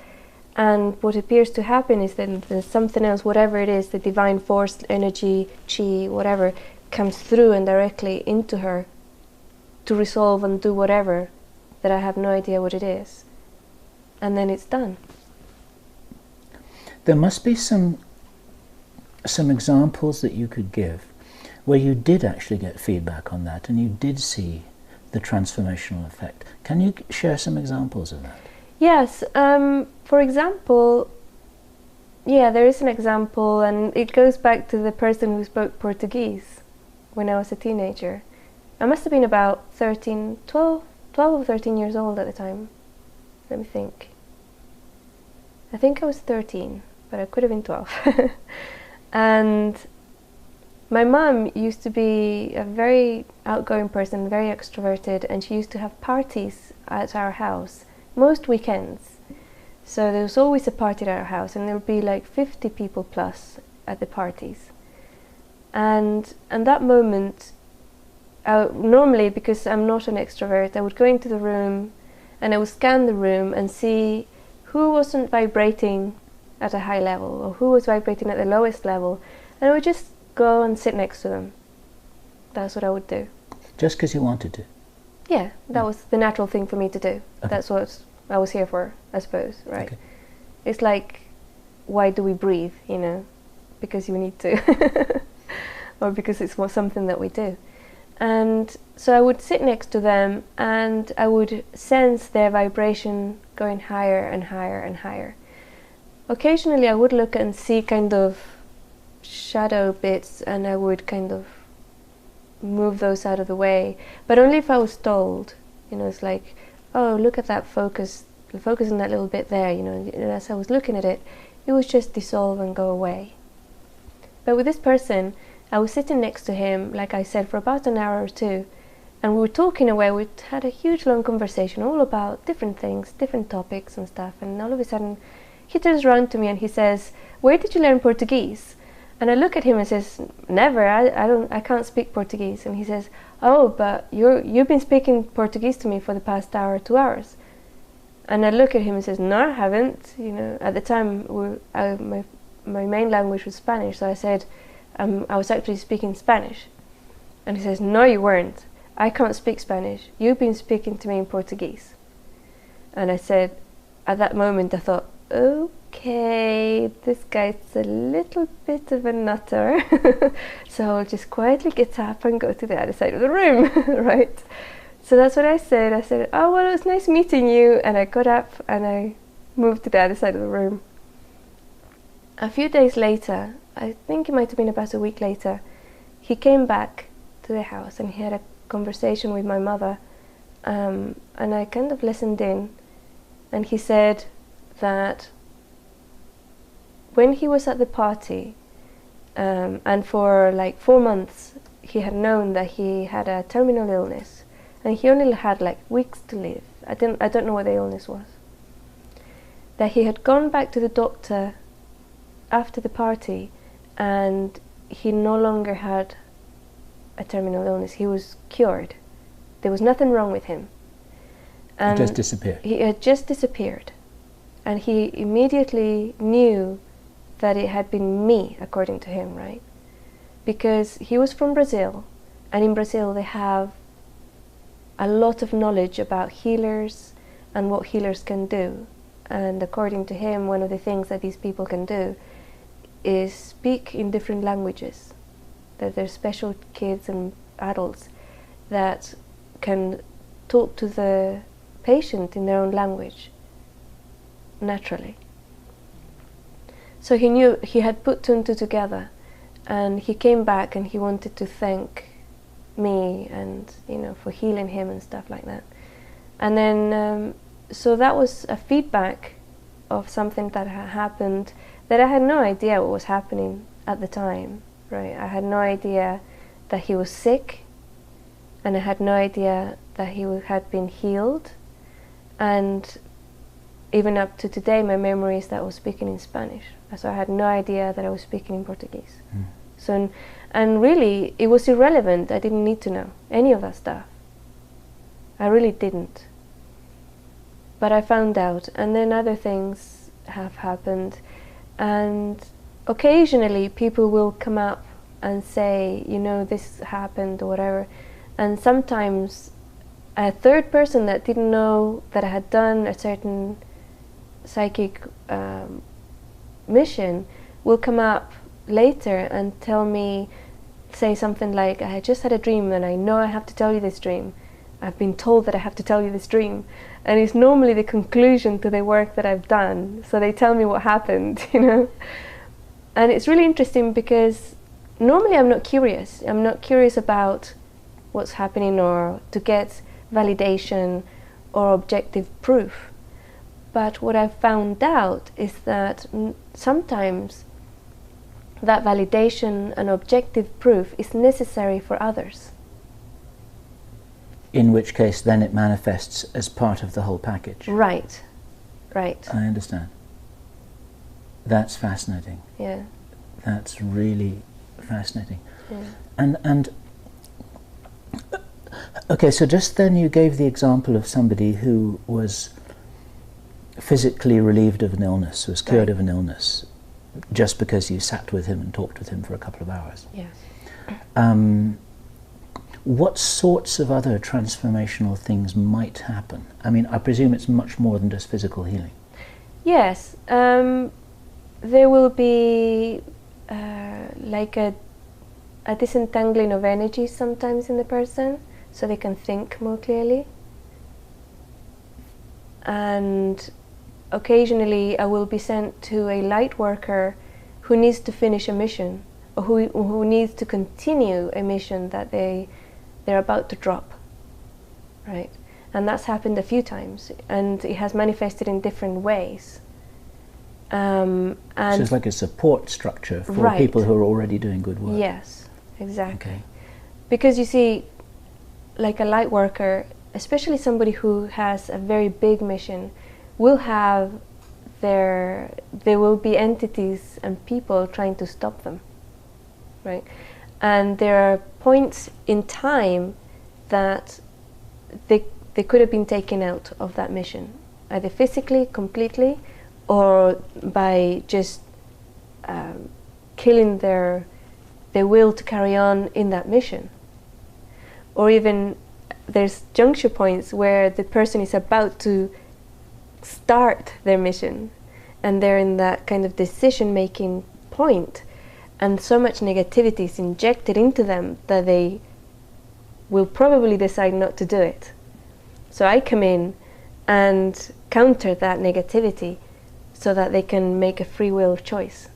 And what appears to happen is that there's something else, whatever it is, the divine force, energy, chi, whatever, comes through and directly into her to resolve and do whatever that I have no idea what it is. And then it's done. There must be some examples that you could give where you did actually get feedback on that and you did see the transformational effect. Can you share some examples of that? Yes. For example, yeah, there is an example, and it goes back to the person who spoke Portuguese when I was a teenager. I must have been about 12 or 13 years old at the time. Let me think. I think I was 13, but I could have been 12. And my mum used to be a very outgoing person, very extroverted, and she used to have parties at our house most weekends. So there was always a party at our house, and there would be like 50 people plus at the parties. And that moment, normally, because I'm not an extrovert, I would go into the room and I would scan the room and see who wasn't vibrating at a high level or who was vibrating at the lowest level, and I would just go and sit next to them. That's what I would do. Just because you wanted to? Yeah, that was the natural thing for me to do. Okay. That's what I was here for, I suppose, right? Okay. It's like, why do we breathe, you know? Because you need to. Or because it's something that we do. And so I would sit next to them and I would sense their vibration going higher and higher and higher. Occasionally I would look and see kind of shadow bits, and I would kind of move those out of the way, but only if I was told. You know, it's like, oh, look at that focus on that little bit there, you know. And as I was looking at it, it would just dissolve and go away. But with this person, I was sitting next to him, like I said, for about an hour or two, and we were talking away. We had a huge long conversation all about different things, different topics and stuff, and all of a sudden he turns around to me and he says, "Where did you learn Portuguese?" And I look at him and says, "Never, I can't speak Portuguese." And he says, "Oh, but you've been speaking Portuguese to me for the past hour, 2 hours." And I look at him and says, "No, I haven't." You know, at the time my main language was Spanish, so I said, I was actually speaking Spanish. And he says, "No, you weren't. I can't speak Spanish. You've been speaking to me in Portuguese." And I said, at that moment I thought, okay, this guy's a little bit of a nutter. So I'll just quietly get up and go to the other side of the room, right? So that's what I said. I said, "Oh, well, it was nice meeting you." And I got up and I moved to the other side of the room. A few days later, I think it might have been about a week later, he came back to the house and he had a conversation with my mother, and I kind of listened in, and he said that when he was at the party, and for like 4 months he had known that he had a terminal illness, and he only had like weeks to live. I don't know what the illness was. that he had gone back to the doctor after the party and he no longer had a terminal illness. He was cured. There was nothing wrong with him. He just disappeared. He had just disappeared. And he immediately knew that it had been me, according to him, right? Because he was from Brazil, and in Brazil they have a lot of knowledge about healers and what healers can do. And according to him, one of the things that these people can do is speak in different languages. That there's special kids and adults that can talk to the patient in their own language, naturally. So he knew, he had put two and two together, and he came back and he wanted to thank me and, you know, for healing him and stuff like that. And then so that was a feedback of something that had happened that I had no idea what was happening at the time, right? I had no idea that he was sick, and I had no idea that he had been healed. And even up to today, my memory is that I was speaking in Spanish. So I had no idea that I was speaking in Portuguese. So, and really, it was irrelevant. I didn't need to know any of that stuff. I really didn't. But I found out, and then other things have happened. And occasionally, people will come up and say, you know, this happened or whatever. And sometimes a third person that didn't know that I had done a certain psychic mission will come up later and tell me, say something like, I just had a dream and I know I have to tell you this dream. I've been told that I have to tell you this dream. And it's normally the conclusion to the work that I've done. So they tell me what happened, you know. And it's really interesting because normally I'm not curious. I'm not curious about what's happening or to get validation or objective proof. But what I've found out is that sometimes that validation and objective proof is necessary for others. In which case then it manifests as part of the whole package. Right, right. I understand. That's fascinating. Yeah. That's really fascinating. Yeah. And okay, so just then you gave the example of somebody who was physically relieved of an illness, was cured of an illness, just because you sat with him and talked with him for a couple of hours. Yes. What sorts of other transformational things might happen? I mean, I presume it's much more than just physical healing. Yes. There will be like a disentangling of energy sometimes in the person, so they can think more clearly. And occasionally I will be sent to a light worker who needs to finish a mission, or who needs to continue a mission that they're about to drop, right? And that's happened a few times, and it has manifested in different ways. And so it's like a support structure for people who are already doing good work. Yes, exactly. Okay. Because you see, like a light worker, especially somebody who has a very big mission, will have there will be entities and people trying to stop them, right? And there are points in time that they could have been taken out of that mission, either physically, completely, or by just killing their will to carry on in that mission. Or even there's juncture points where the person is about to start their mission, and they're in that kind of decision-making point, and so much negativity is injected into them that they will probably decide not to do it. So I come in and counter that negativity so that they can make a free will choice.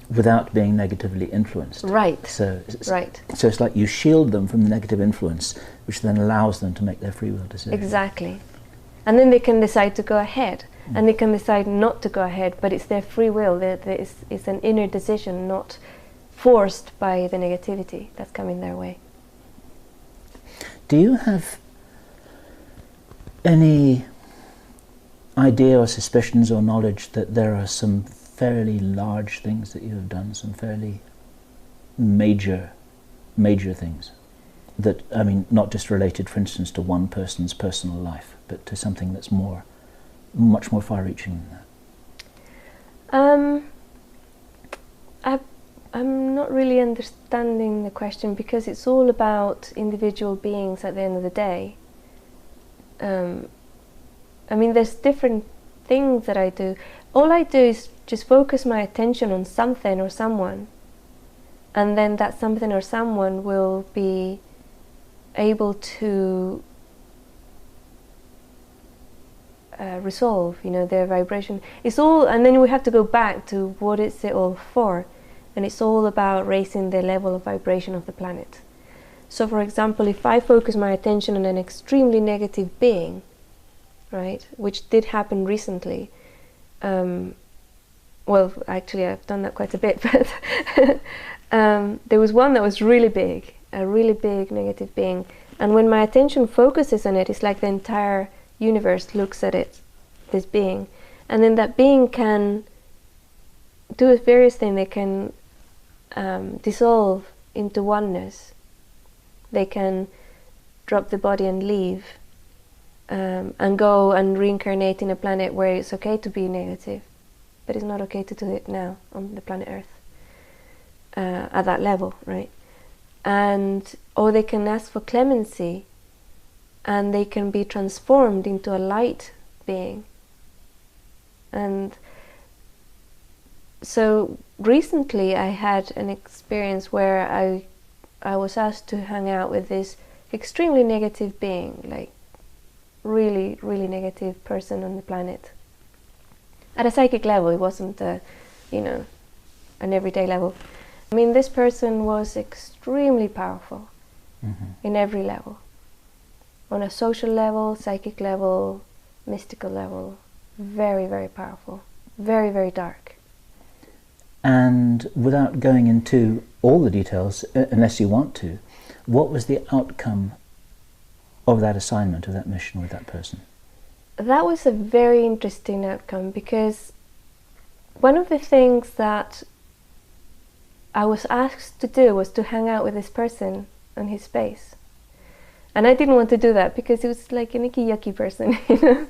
Without being negatively influenced. Right. So right. So it's like you shield them from the negative influence, which then allows them to make their free will decision. Exactly. And then they can decide to go ahead, and they can decide not to go ahead, but it's their free will. It's an inner decision, not forced by the negativity that's coming their way. Do you have any idea or suspicions or knowledge that there are some fairly large things that you have done, some fairly major things that, I mean, not just related, for instance, to one person's personal life, but to something that's much more far-reaching than that? I'm not really understanding the question, because it's all about individual beings at the end of the day. I mean, there's different things that I do. All I do is just focus my attention on something or someone, and then that something or someone will be able to resolve, you know, their vibration. It's all, and then we have to go back to what is it all for, and it's all about raising the level of vibration of the planet. So, for example, if I focus my attention on an extremely negative being, right, which did happen recently, well, actually I've done that quite a bit, but there was one that was really big, a really big negative being, and when my attention focuses on it, it's like the entire universe looks at it, this being, and then that being can do various things. They can dissolve into oneness. They can drop the body and leave, and go and reincarnate in a planet where it's okay to be negative, but it's not okay to do it now on the planet Earth at that level, right? And or they can ask for clemency, and they can be transformed into a light being. And so recently I had an experience where I was asked to hang out with this extremely negative being, like really, really negative person on the planet. At a psychic level, it wasn't you know, an everyday level. I mean, this person was extremely powerful in every level. On a social level, psychic level, mystical level, very, very powerful, very, very dark. And without going into all the details, unless you want to, what was the outcome of that assignment, of that mission with that person? That was a very interesting outcome, because one of the things that I was asked to do was to hang out with this person on his space. And I didn't want to do that because it was like an icky yucky person, you know,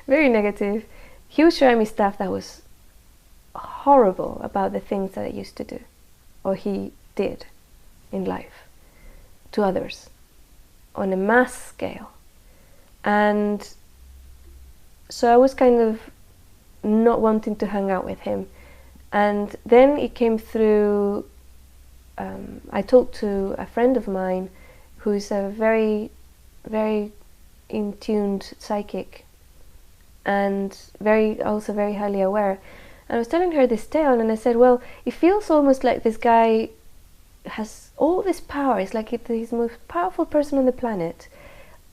very negative. He was showing me stuff that was horrible about the things that I used to do, or he did in life to others on a mass scale. And so I was kind of not wanting to hang out with him. And then it came through, I talked to a friend of mine who's a very, very in-tuned psychic, and also very highly aware. And I was telling her this tale, and I said, well, it feels almost like this guy has all this power. It's like he's the most powerful person on the planet,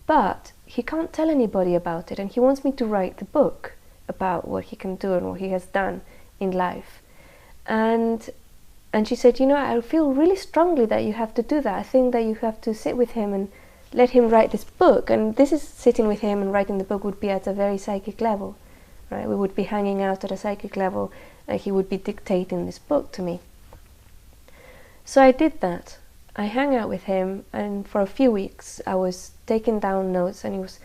but he can't tell anybody about it, and he wants me to write the book about what he can do and what he has done in life. And she said, you know, I feel really strongly that you have to do that. I think that you have to sit with him and let him write this book. And this is sitting with him and writing the book would be at a very psychic level, right? We would be hanging out at a psychic level, and he would be dictating this book to me. So I did that. I hung out with him, and for a few weeks I was taking down notes, and it was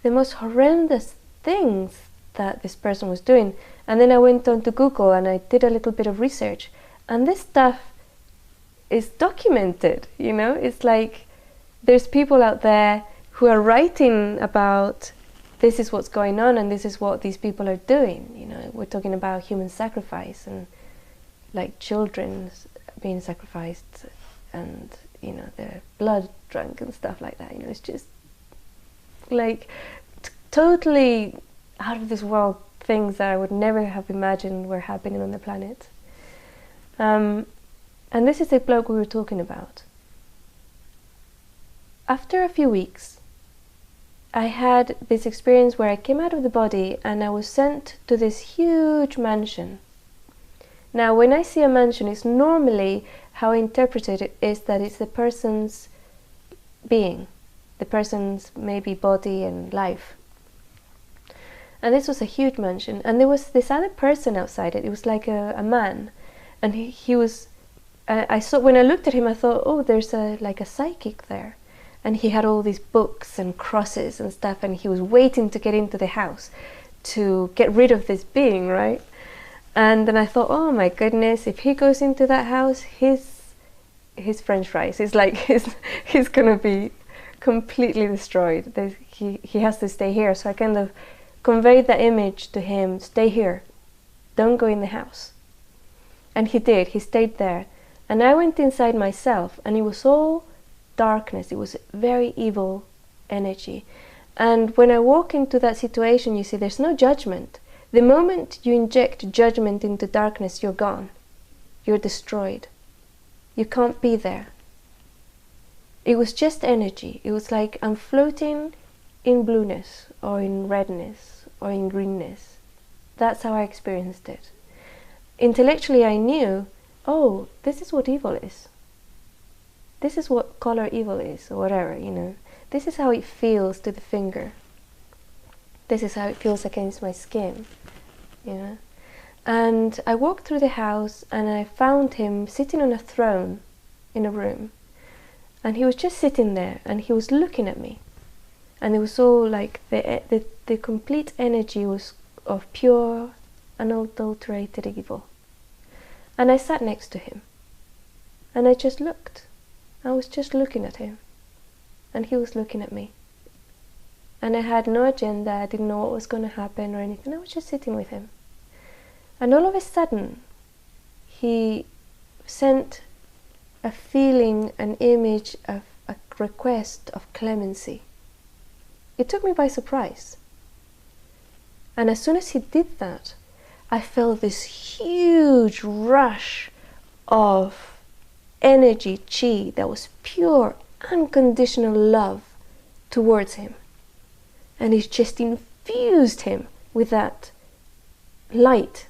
the most horrendous things that this person was doing. And then I went on to Google and I did a little bit of research, and this stuff is documented, you know. It's like there's people out there who are writing about this is what's going on and this is what these people are doing, you know. We're talking about human sacrifice and like children being sacrificed, and you know, their blood drunk and stuff like that, you know. It's just like totally out of this world things that I would never have imagined were happening on the planet. And this is the bloke we were talking about. After a few weeks, I had this experience where I came out of the body and I was sent to this huge mansion. Now, when I see a mansion, it's normally, how I interpret it is that it's the person's being, the person's maybe body and life. And this was a huge mansion. And there was this other person outside it. It was like a man. And he was, I saw, when I looked at him, I thought, oh, there's like a psychic there. And he had all these books and crosses and stuff, and he was waiting to get into the house to get rid of this being, right? And then I thought, oh my goodness, if he goes into that house, his French fries, it's like he's gonna be completely destroyed. He has to stay here. So I kind of conveyed that image to him: stay here, don't go in the house. And he did. He stayed there. And I went inside myself, and it was all darkness. It was very evil energy. And when I walk into that situation, you see, there's no judgment. The moment you inject judgment into darkness, you're gone. You're destroyed. You can't be there. It was just energy. It was like I'm floating in blueness, or in redness, or in greenness. That's how I experienced it. Intellectually, I knew, oh, this is what evil is. This is what color evil is, or whatever, you know. This is how it feels to the finger. This is how it feels against my skin, you know. And I walked through the house, and I found him sitting on a throne in a room. And he was just sitting there, and he was looking at me. And it was all like the complete energy was of pure, unadulterated evil. And I sat next to him, and I just looked. I was just looking at him, and he was looking at me. And I had no agenda. I didn't know what was going to happen or anything. I was just sitting with him. And all of a sudden, he sent a feeling, an image, of a request of clemency. It took me by surprise. And as soon as he did that, I felt this huge rush of energy, chi, that was pure, unconditional love towards him. And it just infused him with that light.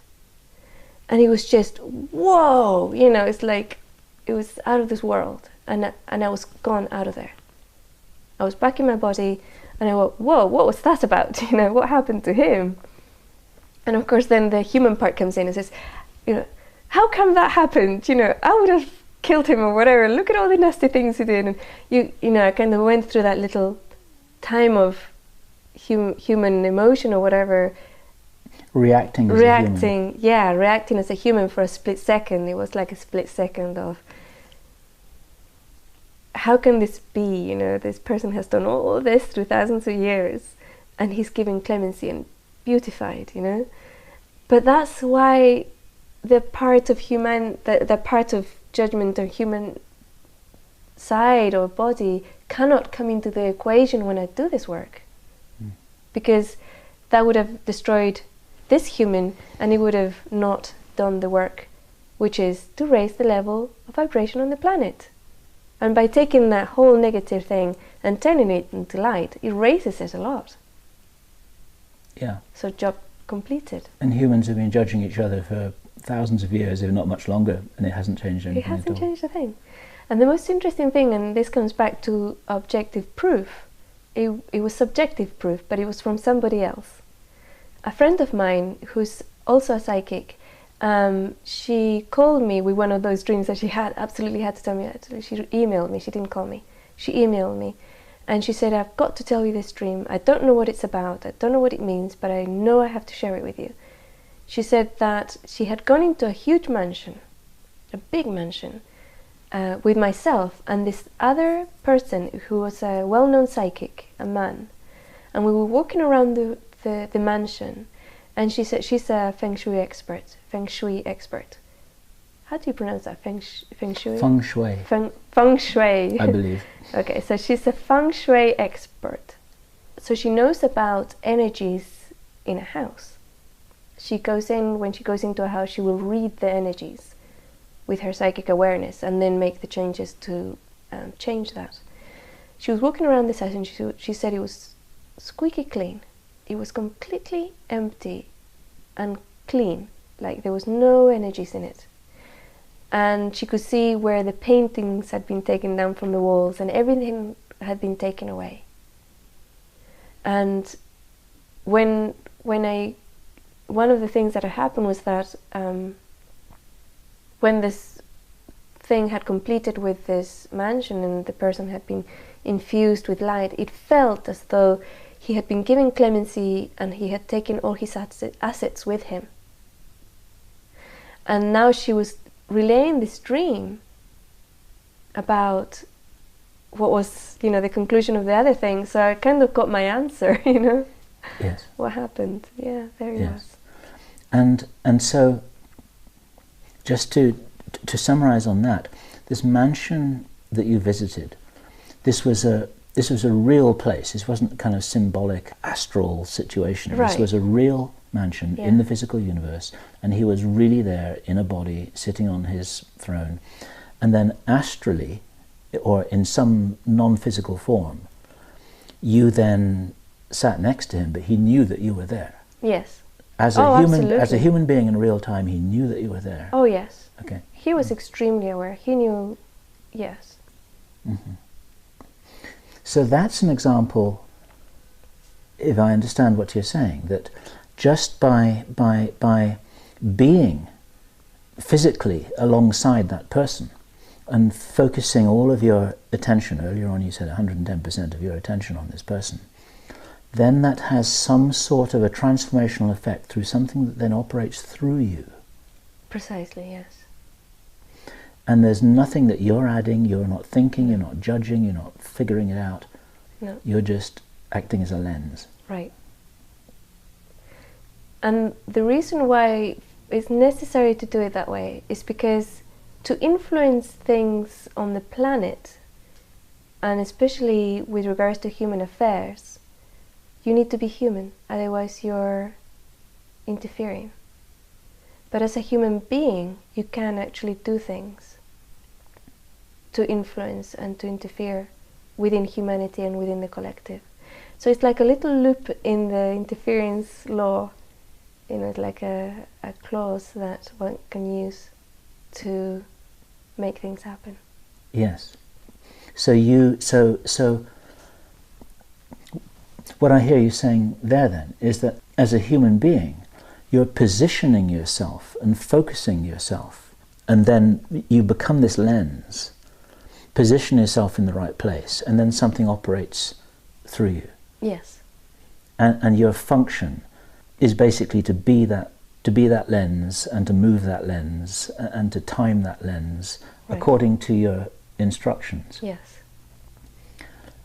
And he was just, whoa, you know, it's like, it was out of this world. And I was gone out of there. I was back in my body, and I went, whoa, what was that about? You know, what happened to him? And of course then the human part comes in and says, you know, how come that happened? You know, I would have killed him or whatever. Look at all the nasty things he did. And you know, I kind of went through that little time of human emotion or whatever. Reacting as a human. Yeah, reacting as a human for a split second. It was like a split second of, how can this be? You know, this person has done all this through thousands of years, and he's giving clemency and beautified, you know. But that's why the part of the part of judgment or human side or body cannot come into the equation when I do this work. Because that would have destroyed this human, and it would have not done the work, which is to raise the level of vibration on the planet. And by taking that whole negative thing and turning it into light, it raises it a lot. Yeah. So job completed. And humans have been judging each other for thousands of years, if not much longer, and it hasn't changed anything at all. It hasn't changed a thing. And the most interesting thing, and this comes back to objective proof, it was subjective proof, but it was from somebody else. A friend of mine who's also a psychic, she called me with one of those dreams that she absolutely had to tell me. She emailed me, she didn't call me. She emailed me, and she said, I've got to tell you this dream. I don't know what it's about, I don't know what it means, but I know I have to share it with you. She said that she had gone into a huge mansion, a big mansion, with myself and this other person who was a well-known psychic, a man. And we were walking around the mansion, and she said she's a feng shui expert. How do you pronounce that? Feng shui? Feng shui. Feng shui. I believe. Okay, so she's a feng shui expert. So she knows about energies in a house. When she goes into a house, she will read the energies with her psychic awareness and then make the changes to change that. She was walking around this house, and she said it was squeaky clean. It was completely empty and clean, like there was no energies in it. And she could see where the paintings had been taken down from the walls, and everything had been taken away. And when one of the things that had happened was that when this thing had completed with this mansion and the person had been infused with light, it felt as though he had been given clemency and he had taken all his assets with him. And now she was relaying this dream about what was, the conclusion of the other thing. So I kind of got my answer, Yes. What happened. Yeah, there he was. And so, just to summarize on that, this mansion that you visited, this was a real place. This wasn't kind of symbolic astral situation. Right. This was a real mansion in the physical universe, and he was really there in a body, sitting on his throne. And then astrally, or in some non-physical form, you then sat next to him, but he knew that you were there. Yes. As a human being in real time, he knew that you were there. Oh, yes. Okay. He was extremely aware. He knew, yes. Mm-hmm. So that's an example, if I understand what you're saying, that just by being physically alongside that person and focusing all of your attention, earlier on you said 110% of your attention on this person, then that has some sort of a transformational effect through something that then operates through you. Precisely, yes. And there's nothing that you're adding, you're not thinking, you're not judging, you're not figuring it out. No. You're just acting as a lens. Right. And the reason why it's necessary to do it that way is because to influence things on the planet, and especially with regards to human affairs, you need to be human, otherwise you're interfering. But as a human being, you can actually do things to influence and to interfere within humanity and within the collective. So it's like a little loop in the interference law, it's like a clause that one can use to make things happen. Yes. So what I hear you saying there then is that as a human being, you're positioning yourself and focusing yourself, and then you become this lens, position yourself in the right place, and then something operates through you. Yes. And your function is basically to be that lens, and to move that lens, and to time that lens according to your instructions. Yes.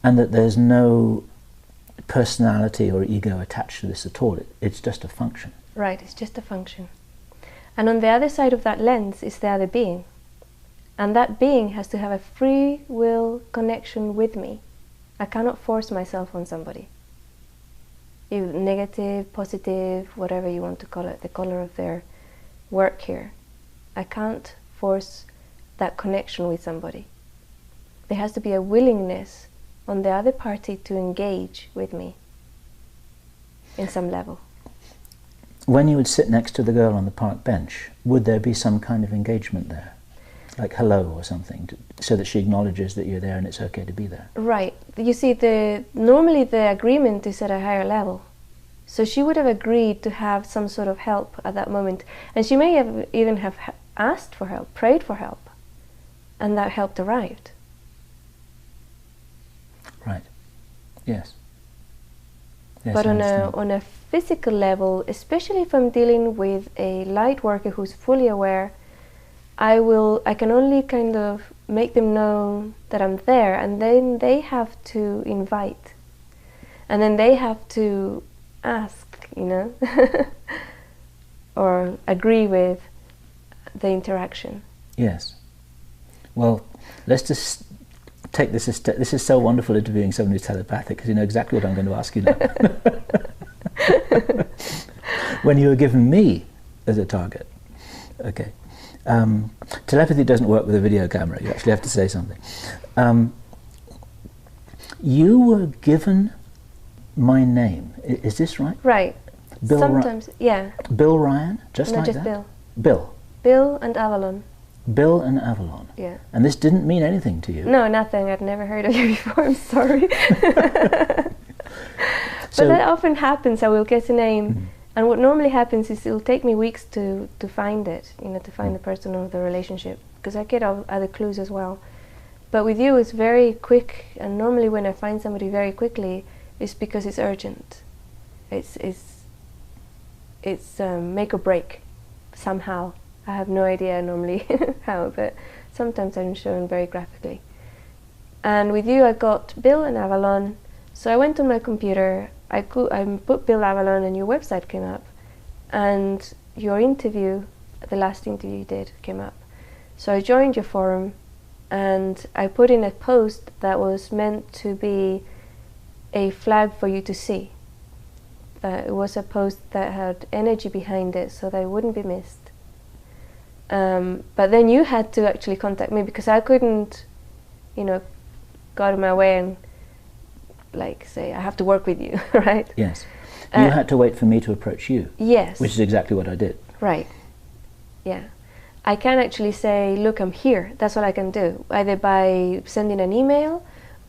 And that there's no personality or ego attached to this at all. It's just a function. Right, it's just a function. And on the other side of that lens is the other being. And that being has to have a free will connection with me. I cannot force myself on somebody. Negative, positive, whatever you want to call it, the color of their work here. I can't force that connection with somebody. There has to be a willingness on the other party to engage with me in some level. When you would sit next to the girl on the park bench, would there be some kind of engagement there? Like hello or something, so that she acknowledges that you're there and it's okay to be there? Right. You see, normally the agreement is at a higher level. So she would have agreed to have some sort of help at that moment. And she may have even have asked for help, prayed for help. And that help arrived. Right. Yes. Yes, but on a physical level, especially if I'm dealing with a light worker who's fully aware, I can only kind of make them know that I'm there, and then they have to invite. And then they have to ask, or agree with the interaction. Yes. Well, let's just take this a step. This is so wonderful interviewing someone who's telepathic, because you know exactly what I'm going to ask you now. When you were given me as a target, okay. Telepathy doesn't work with a video camera. You actually have to say something. You were given my name. Is this right? Right. Bill Sometimes, yeah. Bill Ryan, just no, like just that. Bill. Bill. Bill and Avalon. Bill and Avalon. Yeah. And this didn't mean anything to you? No, nothing. I'd never heard of you before. I'm sorry. But that often happens. I will get a name, and what normally happens is it'll take me weeks to find it, to find the person or the relationship, because I get other clues as well. But with you, it's very quick, and normally when I find somebody very quickly, it's because it's urgent. It's make or break, somehow. I have no idea normally how, but sometimes I'm shown very graphically. And with you, I got Bill and Avalon. So I went on my computer, I put Bill Avalon, and your website came up, and your interview, the last interview you did, came up. So I joined your forum, and I put in a post that was meant to be a flag for you to see. It was a post that had energy behind it, so that it wouldn't be missed. But then you had to actually contact me, because I couldn't, go out of my way and say I have to work with you, right? Yes. You had to wait for me to approach you. Yes. Which is exactly what I did. Right. Yeah. I can actually say, look, I'm here. That's what I can do, either by sending an email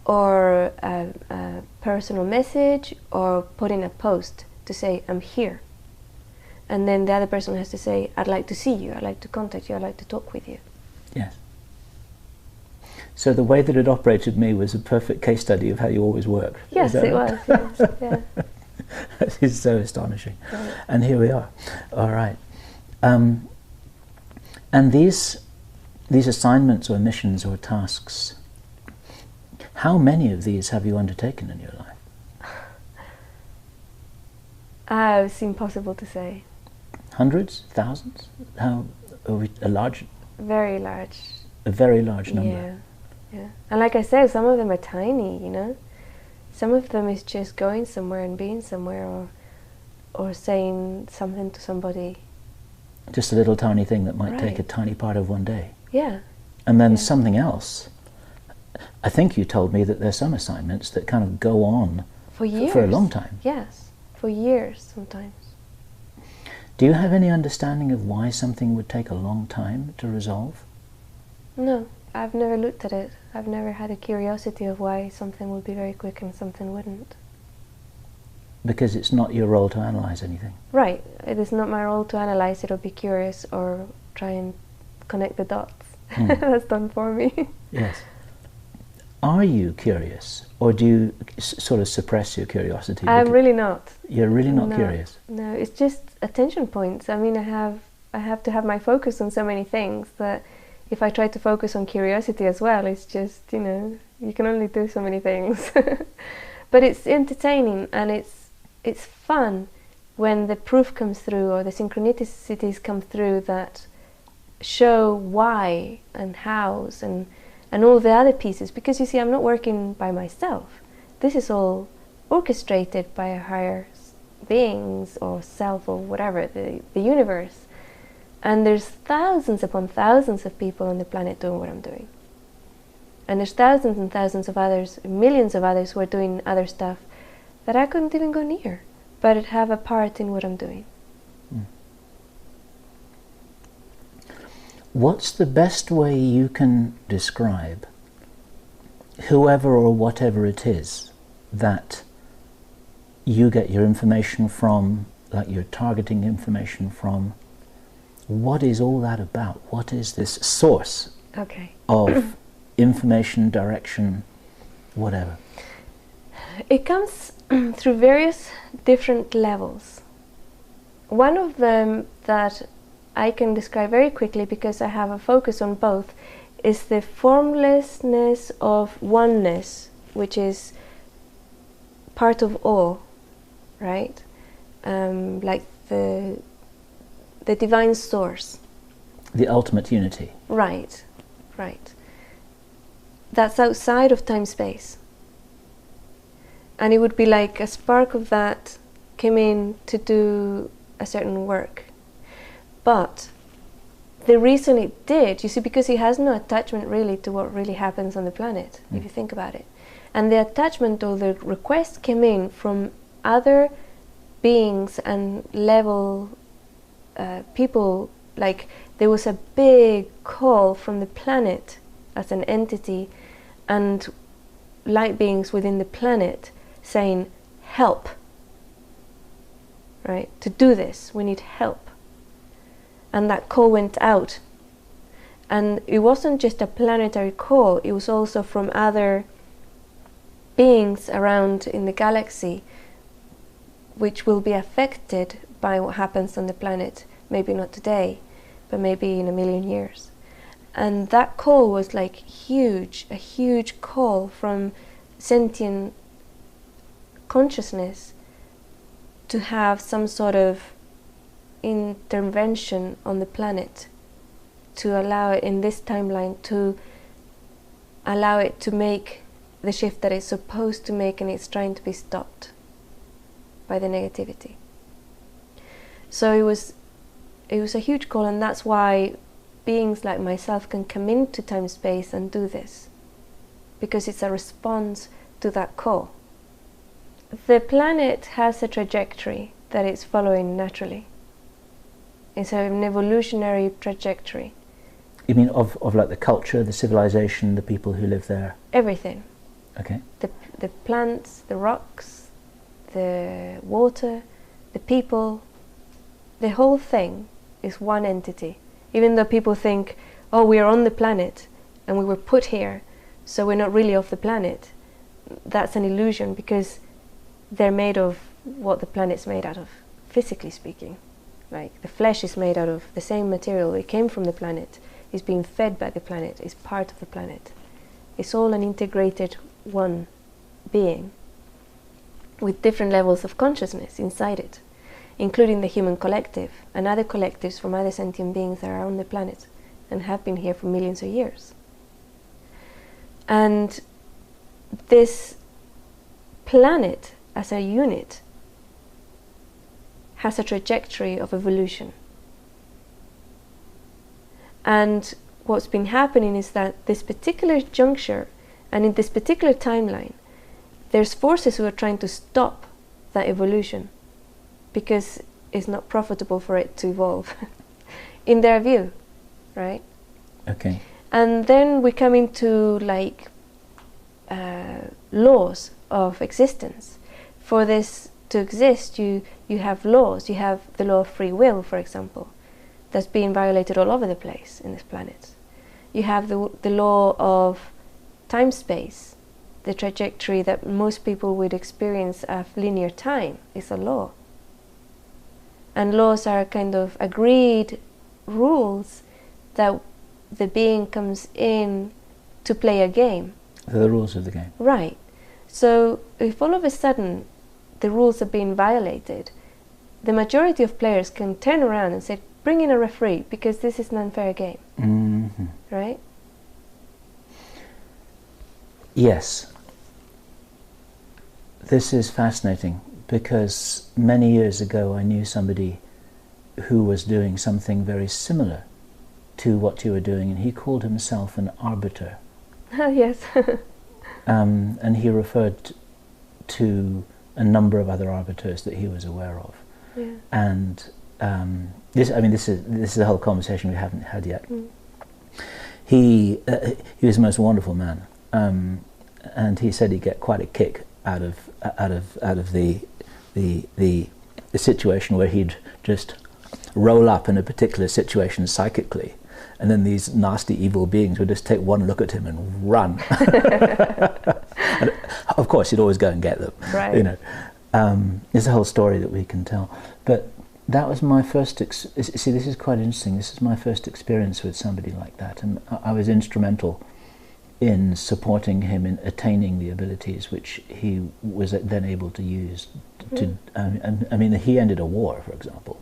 or a personal message, or putting a post to say, I'm here. And then the other person has to say, I'd like to see you, I'd like to contact you, I'd like to talk with you. Yes. So the way that it operated me was a perfect case study of how you always work. Yes, it was. Yes, yeah. It is so astonishing. Right. And here we are. All right. And these assignments or missions or tasks, how many of these have you undertaken in your life? It's impossible to say. Hundreds? Thousands? How are we, a large? Very large. A very large number. Yeah. Yeah. And like I said, some of them are tiny, Some of them is just going somewhere and being somewhere, or saying something to somebody. Just a little tiny thing that might take Right. a tiny part of one day. Yeah. And then Yeah. something else. I think you told me that there's some assignments that kind of go on For years. for a long time. Yes. For years sometimes. Do you have any understanding of why something would take a long time to resolve? No, I've never looked at it. I've never had a curiosity of why something would be very quick and something wouldn't. Because it's not your role to analyze anything. Right. It is not my role to analyze it or be curious or try and connect the dots. That's done for me. Yes. Are you curious, or do you sort of suppress your curiosity? I'm really not. You're really not No. curious? No, it's just attention points. I mean, I have to have my focus on so many things that if I try to focus on curiosity as well, it's just, you can only do so many things. But it's entertaining, and it's fun when the proof comes through, or the synchronicities come through that show why and hows and all the other pieces. Because you see, I'm not working by myself. This is all orchestrated by a higher beings or self or whatever, the universe. And there's thousands upon thousands of people on the planet doing what I'm doing. And there's thousands and thousands of others, millions of others who are doing other stuff that I couldn't even go near, but have a part in what I'm doing. What's the best way you can describe whoever or whatever it is that you get your information from, like you're targeting information from? What is all that about? What is this source of information, direction, whatever? It comes through various different levels. One of them that I can describe very quickly, because I have a focus on both, is the formlessness of oneness, which is part of all, right? Like the divine source. The ultimate unity. Right, right. That's outside of time-space. And it would be like a spark of that came in to do a certain work. But the reason it did, you see, because it has no attachment really to what really happens on the planet, if you think about it. And the attachment or the request came in from other beings and level people. Like there was a big call from the planet as an entity and light beings within the planet saying, help, right? To do this, we need help. And that call went out. And it wasn't just a planetary call, it was also from other beings around in the galaxy which will be affected by what happens on the planet. Maybe not today, but maybe in 1,000,000 years. And that call was like huge, a huge call from sentient consciousness to have some sort of intervention on the planet, to allow it in this timeline, to allow it to make the shift that it's supposed to make, and it's trying to be stopped by the negativity. So it was a huge call, and that's why beings like myself can come into time-space and do this, because it's a response to that call. The planet has a trajectory that it's following naturally. It's an evolutionary trajectory. You mean of like the culture, the civilization, the people who live there? Everything. Okay. The plants, the rocks, the water, the people, the whole thing is one entity. Even though people think, oh, we are on the planet and we were put here, so we're not really off the planet. That's an illusion, because they're made of what the planet's made out of, physically speaking. Like the flesh is made out of the same material. It came from the planet. It's being fed by the planet. It's part of the planet. It's all an integrated one being with different levels of consciousness inside it, including the human collective and other collectives from other sentient beings that are on the planet and have been here for millions of years. And this planet as a unit has a trajectory of evolution. And what's been happening is that this particular juncture and in this particular timeline, there's forces who are trying to stop that evolution because it's not profitable for it to evolve in their view, right? Okay. And then we come into like laws of existence. For this to exist, you have laws. You have the law of free will, for example, that's being violated all over the place in this planet. You have the law of time-space, the trajectory that most people would experience of linear time is a law. And laws are kind of agreed rules that the being comes in to play a game. They're the rules of the game. Right. So if all of a sudden the rules are being violated, the majority of players can turn around and say, bring in a referee, because this is an unfair game. Mm-hmm. Right? Yes. This is fascinating, because many years ago I knew somebody who was doing something very similar to what you were doing, and he called himself an arbiter. Yes. And he referred to a number of other arbiters that he was aware of. Yeah. And this is a whole conversation we haven't had yet. Mm. He was the most wonderful man, and he said he'd get quite a kick out of the situation where he'd just roll up in a particular situation psychically, and then these nasty evil beings would just take one look at him and run. And of course, you'd always go and get them. Right. You know, there's a whole story that we can tell. But that was my first. See, this is quite interesting. This is my first experience with somebody like that, and I was instrumental in supporting him in attaining the abilities which he was then able to use. I mean, he ended a war, for example,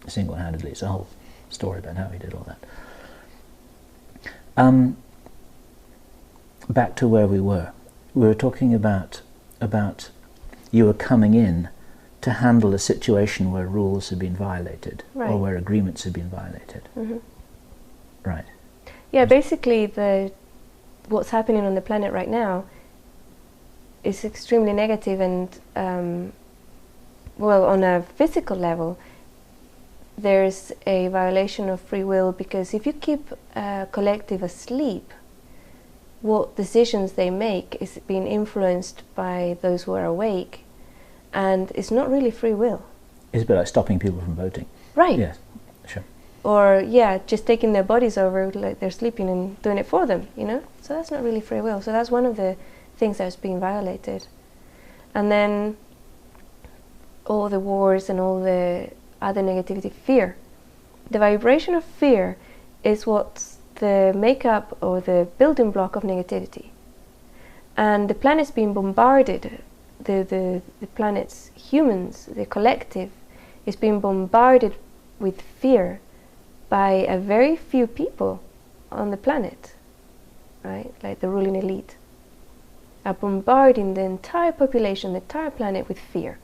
single-handedly. It's a whole story about how he did all that. Back to where we were talking about you were coming in to handle a situation where rules had been violated, right, or where agreements had been violated. Mm-hmm. Right. Yeah, basically what's happening on the planet right now is extremely negative, and well, on a physical level, there's a violation of free will, because if you keep a collective asleep, what decisions they make is being influenced by those who are awake, and it's not really free will. It's a bit like stopping people from voting. Right. Yes, sure. Or, yeah, just taking their bodies over like they're sleeping and doing it for them, you know? So that's not really free will. So that's one of the things that's being violated. And then all the wars and all the other negativity, fear. The vibration of fear is what's the makeup or the building block of negativity. And the planet's being bombarded, the planet's humans, the collective, is being bombarded with fear by a very few people on the planet, right? Like the ruling elite are bombarding the entire population, the entire planet with fear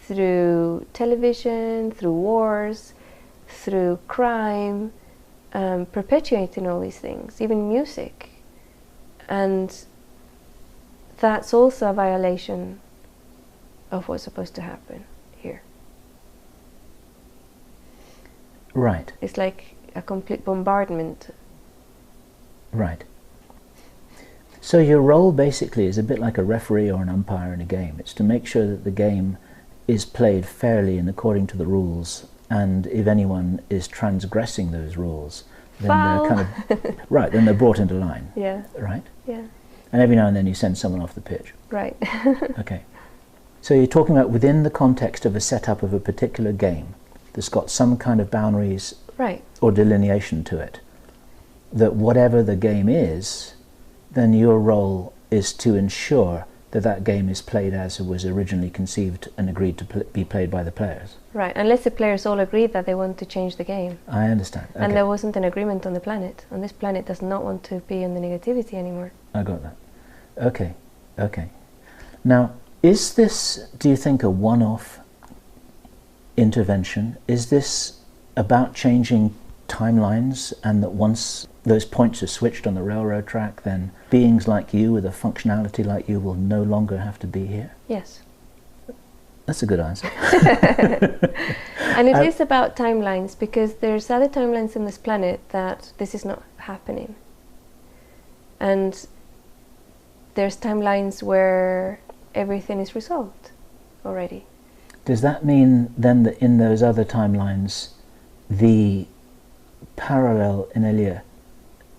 through television, through wars, through crime, perpetuating all these things, even music. And that's also a violation of what's supposed to happen here. Right. It's like a complete bombardment. Right. So your role basically is a bit like a referee or an umpire in a game. It's to make sure that the game is played fairly and according to the rules, and if anyone is transgressing those rules, then they're kind of right, then they're brought into line. Yeah. Right? Yeah. And every now and then you send someone off the pitch. Right. Okay. So you're talking about within the context of a setup of a particular game that's got some kind of boundaries Right. or delineation to it, that whatever the game is, then your role is to ensure that that game is played as it was originally conceived and agreed to be played by the players. Right, unless the players all agreed that they want to change the game. I understand. Okay. And there wasn't an agreement on the planet. And this planet does not want to be in the negativity anymore. I got that. Okay, okay. Now, is this, do you think, a one-off intervention? Is this about changing timelines, and that once those points are switched on the railroad track, then beings like you with a functionality like you will no longer have to be here? Yes. That's a good answer. And it is about timelines, because there's other timelines in this planet that this is not happening. And there's timelines where everything is resolved already. Does that mean then that in those other timelines the parallel Inelia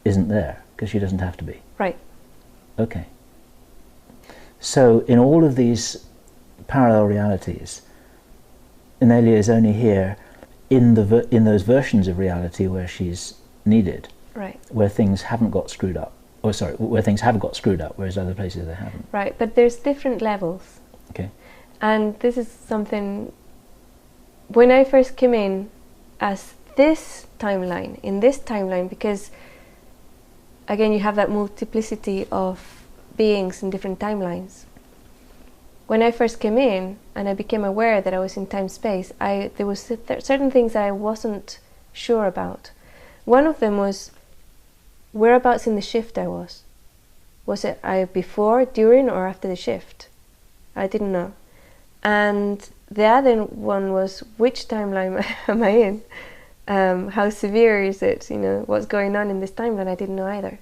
isn't there, because she doesn't have to be? Right. Okay. So in all of these parallel realities, Inelia is only here in those versions of reality where she's needed, Right. where things haven't got screwed up. Or sorry, where things have got screwed up, whereas other places they haven't. Right, but there's different levels. Okay. And this is something, when I first came in as this timeline, in this timeline, because again you have that multiplicity of beings in different timelines. When I first came in and I became aware that I was in time-space, there was certain things that I wasn't sure about. One of them was whereabouts in the shift I was. Was it before, during, or after the shift? I didn't know. And the other one was, which timeline am I in? How severe is it? You know, what's going on in this timeline? I didn't know either.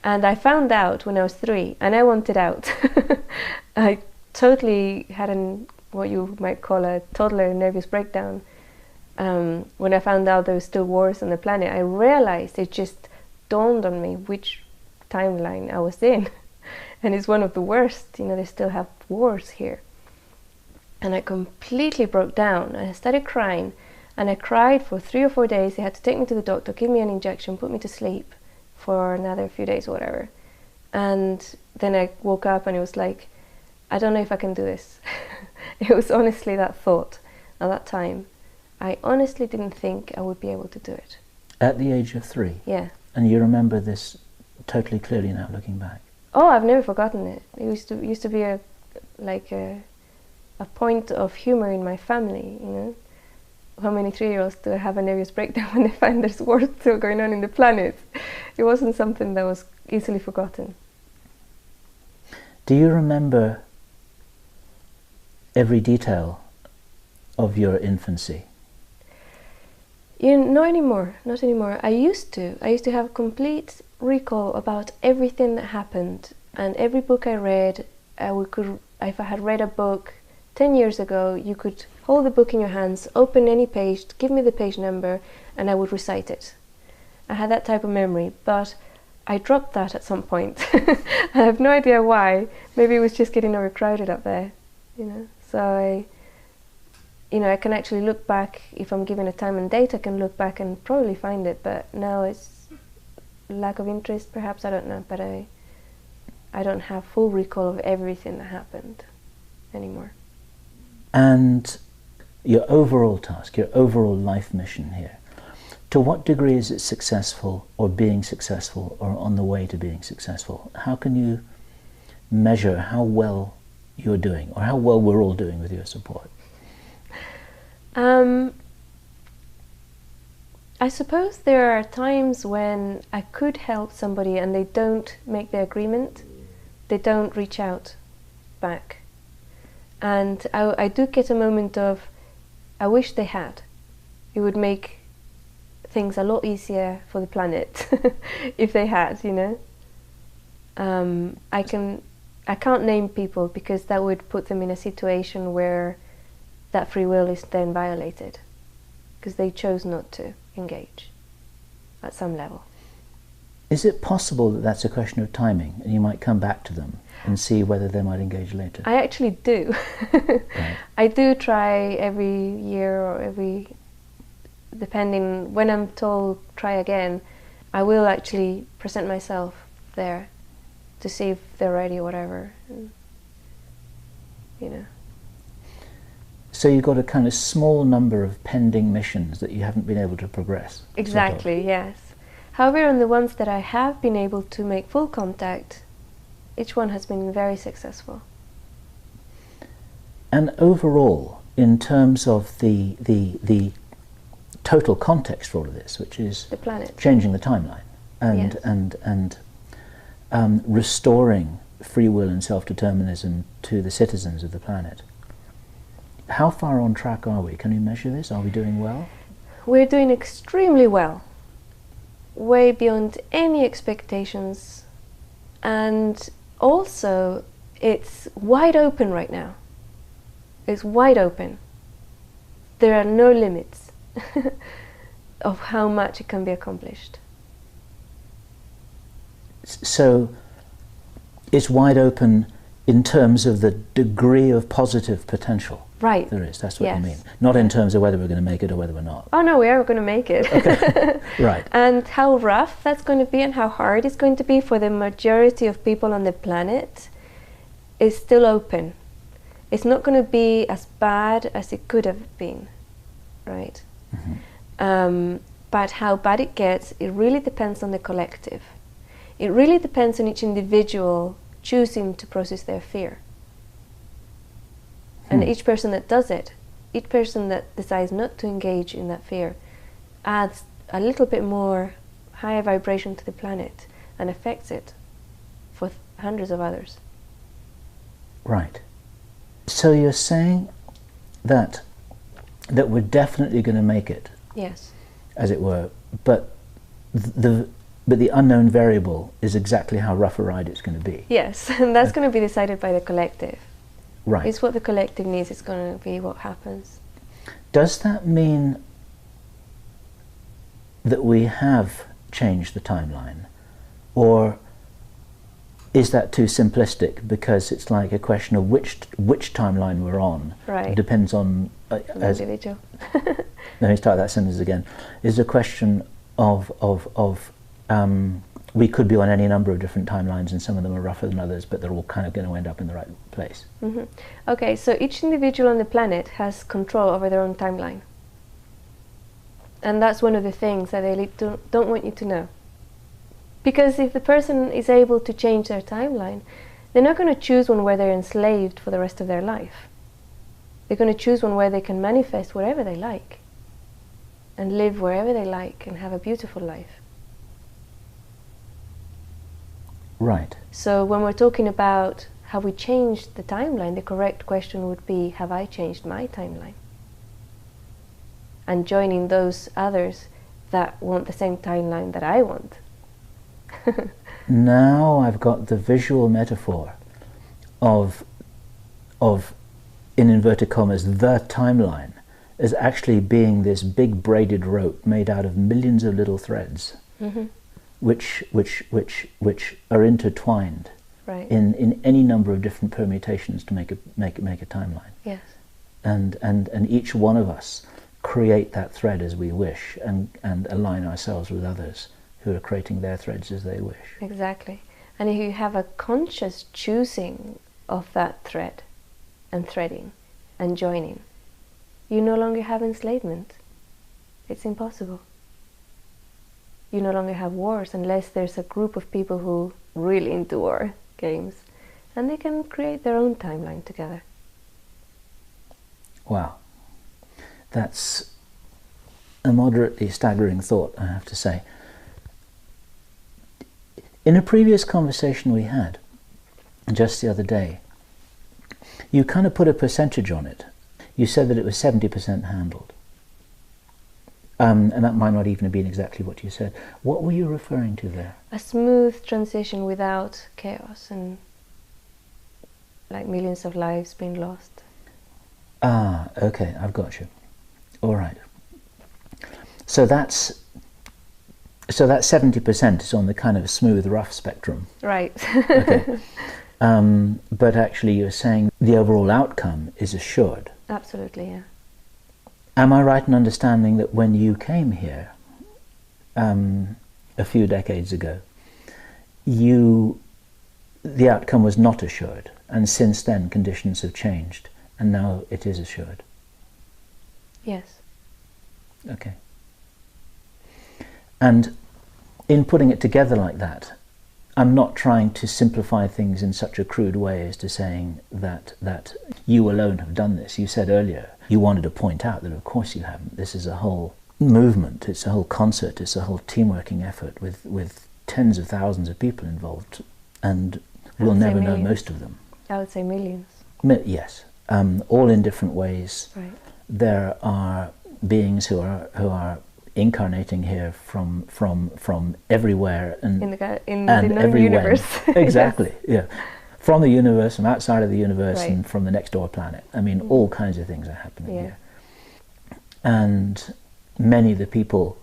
And I found out when I was 3, and I wanted out. I totally had what you might call a toddler nervous breakdown. When I found out there was still wars on the planet, I realized, it just dawned on me which timeline I was in. And it's one of the worst, you know, they still have wars here. And I completely broke down, and I started crying, and I cried for 3 or 4 days. They had to take me to the doctor, give me an injection, put me to sleep for another few days or whatever. And then I woke up and it was like, I don't know if I can do this. It was honestly that thought at that time. I honestly didn't think I would be able to do it. At the age of 3? Yeah. And you remember this totally clearly now, looking back? Oh, I've never forgotten it. It used to be a point of humor in my family, you know. How many 3-year-olds do have a nervous breakdown when they find there's wars still going on in the planet? It wasn't something that was easily forgotten. Do you remember every detail of your infancy? Not anymore, not anymore. I used to have complete recall about everything that happened, and every book I read, if I had read a book 10 years ago, you could hold the book in your hands, open any page, give me the page number, and I would recite it. I had that type of memory, but I dropped that at some point. I have no idea why. Maybe it was just getting overcrowded up there, you know. So I can actually look back, if I'm given a time and date, I can look back and probably find it, but now it's lack of interest, perhaps, I don't know, but I don't have full recall of everything that happened anymore. And your overall task, your overall life mission here, to what degree is it successful, or being successful, or on the way to being successful? How can you measure how well you're doing, or how well we're all doing with your support? I suppose there are times when I could help somebody and they don't make the agreement, they don't reach out back. And I do get a moment of, I wish they had. It would make things a lot easier for the planet if they had, you know. I can't name people because that would put them in a situation where that free will is then violated because they chose not to engage at some level. Is it possible that that's a question of timing and you might come back to them and see whether they might engage later? I actually do. Right. I do try every year or depending, when I'm told try again, I will actually present myself there to see if they're ready or whatever. And, you know. So you've got a kind of small number of pending missions that you haven't been able to progress. Exactly, sort of. yes. However, on the ones that I have been able to make full contact, each one has been very successful. And overall, in terms of the total context for all of this, which is The planet. changing the timeline and Yes. restoring free will and self-determinism to the citizens of the planet, how far on track are we? Can we measure this? Are we doing well? We're doing extremely well, way beyond any expectations, and also it's wide open right now. It's wide open. There are no limits of how much it can be accomplished. So it's wide open in terms of the degree of positive potential. Right. There is, that's what Yes. you mean. Not in terms of whether we're going to make it or whether we're not. Oh no, we are going to make it. Okay. Right. And how rough that's going to be and how hard it's going to be for the majority of people on the planet is still open. It's not going to be as bad as it could have been, right? Mm-hmm. But how bad it gets, it really depends on the collective. It really depends on each individual choosing to process their fear. And each person that does it, each person that decides not to engage in that fear, adds a little bit more higher vibration to the planet and affects it for hundreds of others. Right. So you're saying that we're definitely going to make it, Yes. as it were, but the unknown variable is exactly how rough a ride it's going to be. Yes, and that's going to be decided by the collective. Right. It's what the collective needs, it's going to be what happens. Does that mean that we have changed the timeline, or is that too simplistic because it's like a question of which timeline we're on? Right. It depends on The individual. let me start that sentence again. Is a question of we could be on any number of different timelines, and some of them are rougher than others, but they're all kind of going to end up in the right place. Mm-hmm. Okay, so each individual on the planet has control over their own timeline. And that's one of the things that they don't want you to know. Because if the person is able to change their timeline, they're not going to choose one where they're enslaved for the rest of their life. They're going to choose one where they can manifest whatever they like and live wherever they like and have a beautiful life. Right. So when we're talking about have we changed the timeline, the correct question would be, have I changed my timeline? And joining those others that want the same timeline that I want. Now I've got the visual metaphor of in inverted commas, the timeline as actually being this big braided rope made out of millions of little threads, which are intertwined in any number of different permutations to make a timeline. Yes. And each one of us create that thread as we wish, and align ourselves with others who are creating their threads as they wish. Exactly. And if you have a conscious choosing of that thread and threading and joining, you no longer have enslavement. It's impossible. You no longer have wars unless there's a group of people who really into war games, and they can create their own timeline together. Wow. That's a moderately staggering thought, I have to say. In a previous conversation we had just the other day, you kind of put a percentage on it. You said that it was 70% handled. And that might not even have been exactly what you said. What were you referring to there? A smooth transition without chaos and like millions of lives being lost. Ah, okay, I've got you. All right. So that's 70% is on the kind of smooth, rough spectrum. Right. Okay. But actually you're saying the overall outcome is assured. Absolutely, yeah. Am I right in understanding that when you came here a few decades ago, the outcome was not assured, and since then conditions have changed, and now it is assured? Yes. Okay. And in putting it together like that, I'm not trying to simplify things in such a crude way as to saying that you alone have done this. You said earlier you wanted to point out that of course you haven't. This is a whole movement, it's a whole concert, it's a whole team-working effort with tens of thousands of people involved, and we'll never know most of them. I would say millions. Yes, all in different ways. Right. There are beings who are incarnating here from everywhere and in the everywhere. universe. Exactly. Yeah, from the universe, from outside of the universe, right. and from the next door planet. I mean, all kinds of things are happening here. And many of the people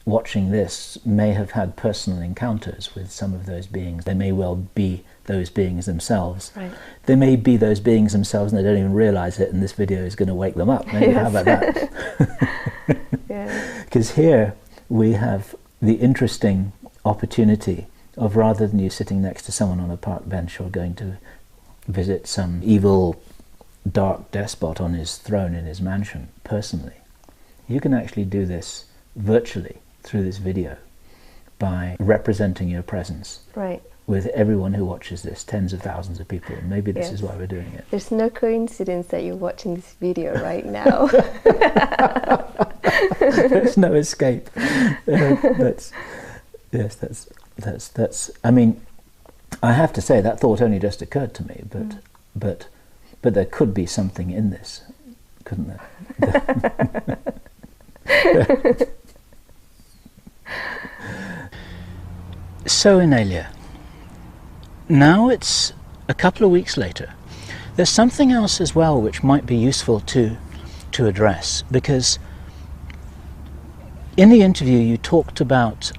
watching this may have had personal encounters with some of those beings. They may well be those beings themselves. Right. They may be those beings themselves and they don't even realize it, and this video is going to wake them up. Maybe. How about that? Because here we have the interesting opportunity of, rather than you sitting next to someone on a park bench or going to visit some evil dark despot on his throne in his mansion personally, you can actually do this virtually through this video by representing your presence. Right. With everyone who watches this, tens of thousands of people, and maybe this is why we're doing it. There's no coincidence that you're watching this video right now. There's no escape. That's. I mean, I have to say that thought only just occurred to me, but there could be something in this, couldn't there? So, Inelia, now it's a couple of weeks later. There's something else as well which might be useful to address, because in the interview you talked about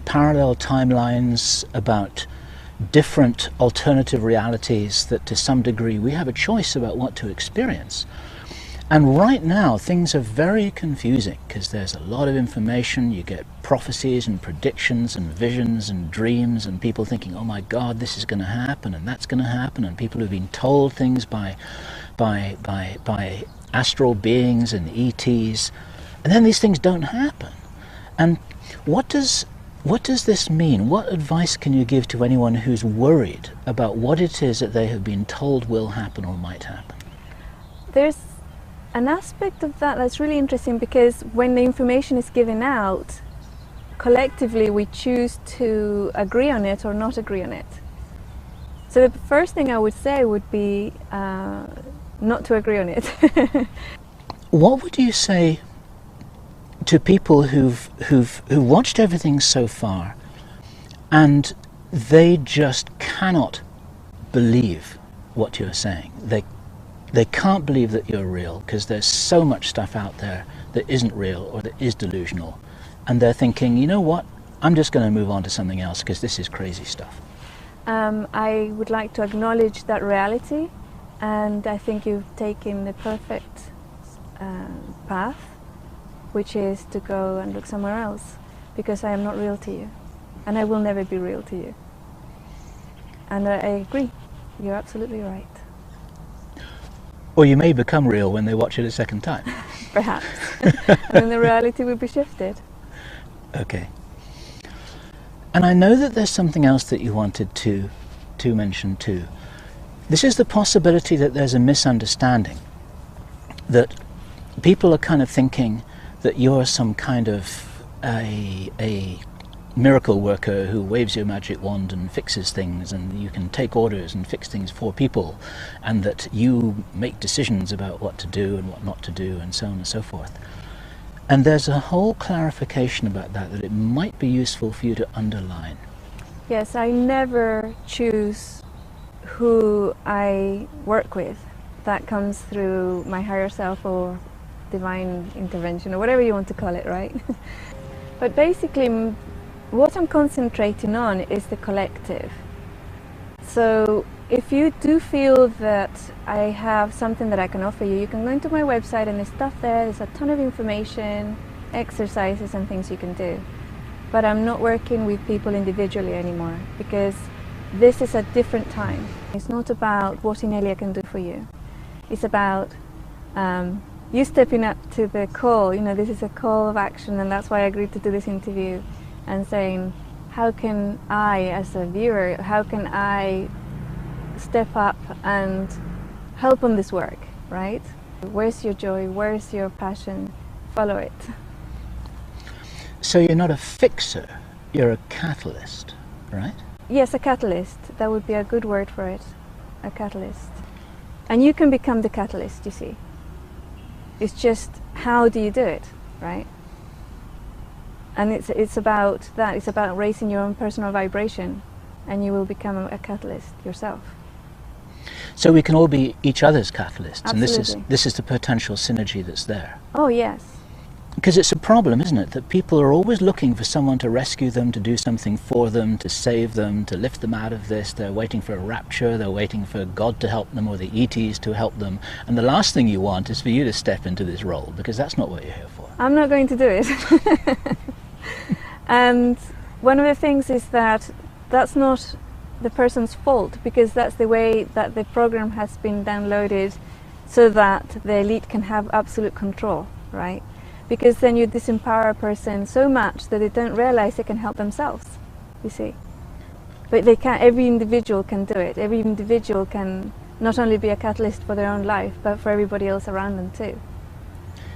parallel timelines, about different alternative realities, that to some degree we have a choice about what to experience. And right now things are very confusing because there's a lot of information. You get prophecies and predictions and visions and dreams, and people thinking, oh my God, this is going to happen and that's going to happen, and people have been told things by astral beings and ETs, and then these things don't happen. And what does this mean? What advice can you give to anyone who's worried about what it is that they have been told will happen or might happen? There's an aspect of that that's really interesting, because when the information is given out, collectively we choose to agree on it or not agree on it. So the first thing I would say would be not to agree on it. What would you say to people who've watched everything so far and they just cannot believe what you're saying? They can't believe that you're real because there's so much stuff out there that isn't real or that is delusional. And they're thinking, you know what, I'm just going to move on to something else because this is crazy stuff. I would like to acknowledge that reality, and I think you've taken the perfect path, which is to go and look somewhere else, because I am not real to you, and I will never be real to you. And I agree, you're absolutely right. Or you may become real when they watch it a second time. Perhaps. And the reality will be shifted. Okay. And I know that there's something else that you wanted to mention too. This is the possibility that there's a misunderstanding, that people are kind of thinking that you're some kind of a miracle worker who waves your magic wand and fixes things, and you can take orders and fix things for people, and that you make decisions about what to do and what not to do and so on and so forth. And there's a whole clarification about that it might be useful for you to underline. Yes, I never choose who I work with. That comes through my higher self or divine intervention or whatever you want to call it, right? But basically what I'm concentrating on is the collective. So if you do feel that I have something that I can offer you, you can go into my website and there's stuff there, there's a ton of information, exercises and things you can do. But I'm not working with people individually anymore, because this is a different time. It's not about what Inelia can do for you. It's about you stepping up to the call. You know, this is a call of action, and that's why I agreed to do this interview, and saying, how can I, as a viewer, how can I step up and help on this work, right? Where's your joy? Where's your passion? Follow it. So you're not a fixer, you're a catalyst, right? Yes, a catalyst. That would be a good word for it. A catalyst. And you can become the catalyst, you see. It's just, how do you do it, right? And it's about that. It's about raising your own personal vibration, and you will become a catalyst yourself. So we can all be each other's catalysts. Absolutely. And this is the potential synergy that's there. Oh, yes. Because it's a problem, isn't it, that people are always looking for someone to rescue them, to do something for them, to save them, to lift them out of this. They're waiting for a rapture, they're waiting for God to help them, or the ETs to help them. And the last thing you want is for you to step into this role, because that's not what you're here for. I'm not going to do it. And one of the things is that that's not the person's fault, because that's the way that the program has been downloaded, so that the elite can have absolute control, right? Because then you disempower a person so much that they don't realize they can help themselves, you see. But they can, every individual can do it. Every individual can not only be a catalyst for their own life, but for everybody else around them too.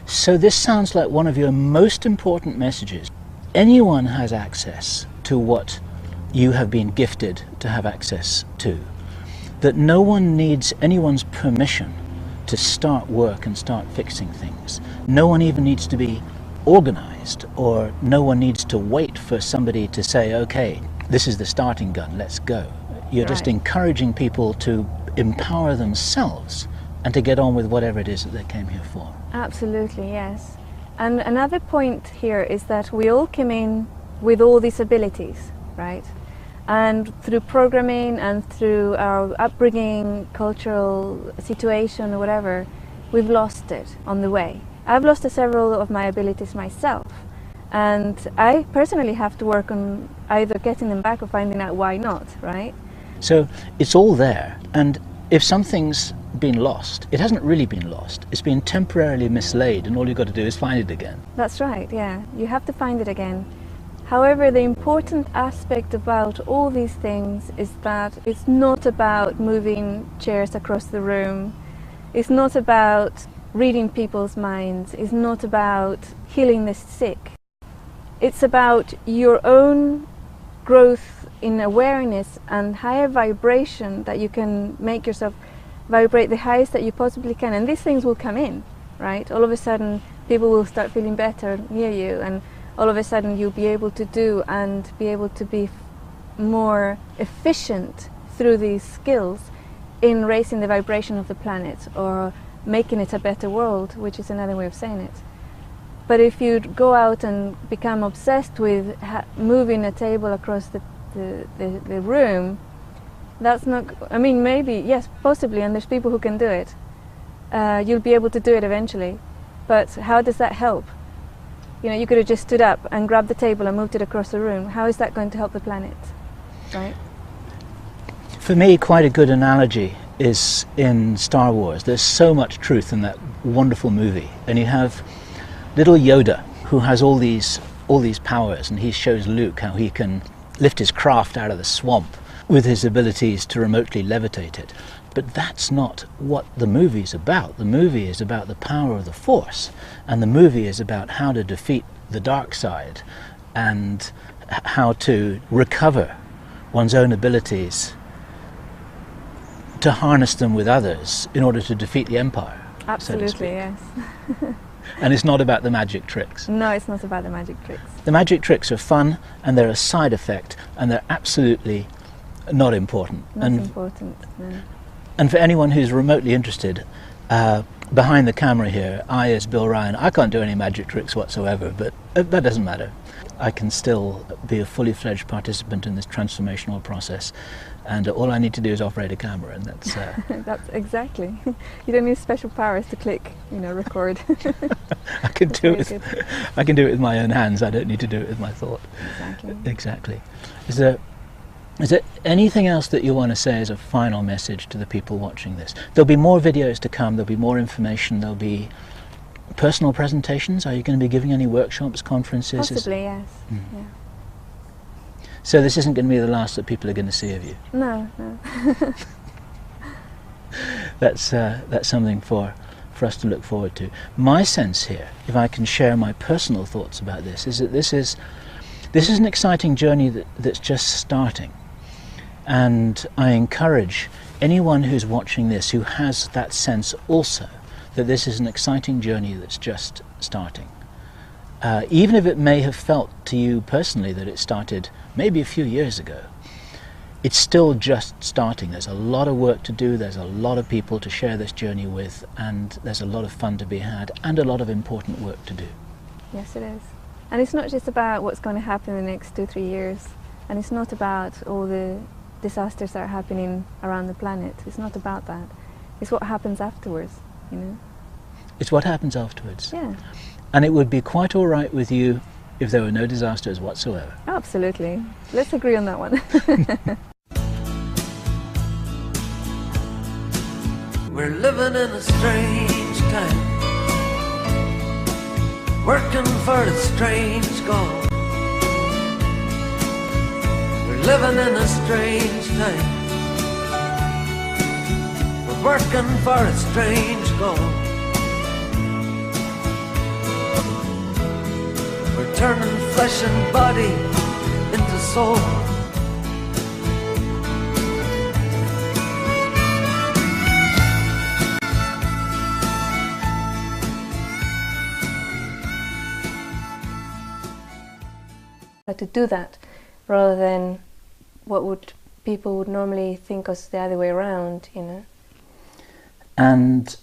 So this sounds like one of your most important messages. Anyone has access to what you have been gifted to have access to. That no one needs anyone's permission to start work and start fixing things. No one even needs to be organized, or no one needs to wait for somebody to say, okay, this is the starting gun, let's go. You're just encouraging people to empower themselves and to get on with whatever it is that they came here for. Absolutely, yes. And another point here is that we all came in with all these abilities, right? And through programming and through our upbringing, cultural situation or whatever, we've lost it on the way. I've lost several of my abilities myself, and I personally have to work on either getting them back or finding out why not, right? So it's all there, and if something's been lost, it hasn't really been lost. It's been temporarily mislaid, and all you've got to do is find it again. That's right, yeah. You have to find it again. However, the important aspect about all these things is that it's not about moving chairs across the room. It's not about reading people's minds. It's not about healing the sick. It's about your own growth in awareness and higher vibration, that you can make yourself vibrate the highest that you possibly can. And these things will come in, right? All of a sudden, people will start feeling better near you, and all of a sudden you'll be able to do and be able to be more efficient through these skills in raising the vibration of the planet or making it a better world, which is another way of saying it. But if you go out and become obsessed with moving a table across the room, that's not, I mean, maybe, yes, possibly, and there's people who can do it. You'll be able to do it eventually. But how does that help? You know, you could have just stood up and grabbed the table and moved it across the room. How is that going to help the planet, right? For me, quite a good analogy is in Star Wars. There's so much truth in that wonderful movie. And you have little Yoda, who has all these powers, and he shows Luke how he can lift his craft out of the swamp with his abilities to remotely levitate it. But that's not what the movie's about. The movie is about the power of the Force, and the movie is about how to defeat the dark side and how to recover one's own abilities to harness them with others in order to defeat the Empire. Absolutely, so to speak. yes. And it's not about the magic tricks. No, it's not about the magic tricks. The magic tricks are fun, and they're a side effect, and they're absolutely not important. Not important, no. And for anyone who's remotely interested, behind the camera here, I, as Bill Ryan, I can't do any magic tricks whatsoever, but that doesn't matter. I can still be a fully fledged participant in this transformational process, and all I need to do is operate a camera, and that's... That's exactly. You don't need special powers to click, you know, record. I can do it with my own hands. I don't need to do it with my thought. Exactly. Exactly. Is there anything else that you want to say as a final message to the people watching this? There'll be more videos to come, there'll be more information, there'll be personal presentations. Are you going to be giving any workshops, conferences? Possibly, yes. Mm. Yeah. So this isn't going to be the last that people are going to see of you? No, no. That's something for us to look forward to. My sense here, if I can share my personal thoughts about this, is that this is an exciting journey that's just starting. And I encourage anyone who's watching this who has that sense also that this is an exciting journey that's just starting. Even if it may have felt to you personally that it started maybe a few years ago, it's still just starting. There's a lot of work to do, there's a lot of people to share this journey with, and there's a lot of fun to be had and a lot of important work to do. Yes, it is. And it's not just about what's going to happen in the next 2-3 years, and it's not about all the disasters that are happening around the planet. It's not about that. It's what happens afterwards, you know. It's what happens afterwards. Yeah. And it would be quite all right with you if there were no disasters whatsoever. Absolutely. Let's agree on that one. We're living in a strange time, working for a strange goal. We're living in a strange time, we're working for a strange goal. We're turning flesh and body into soul. To do that, rather than what people would normally think us the other way around, you know. And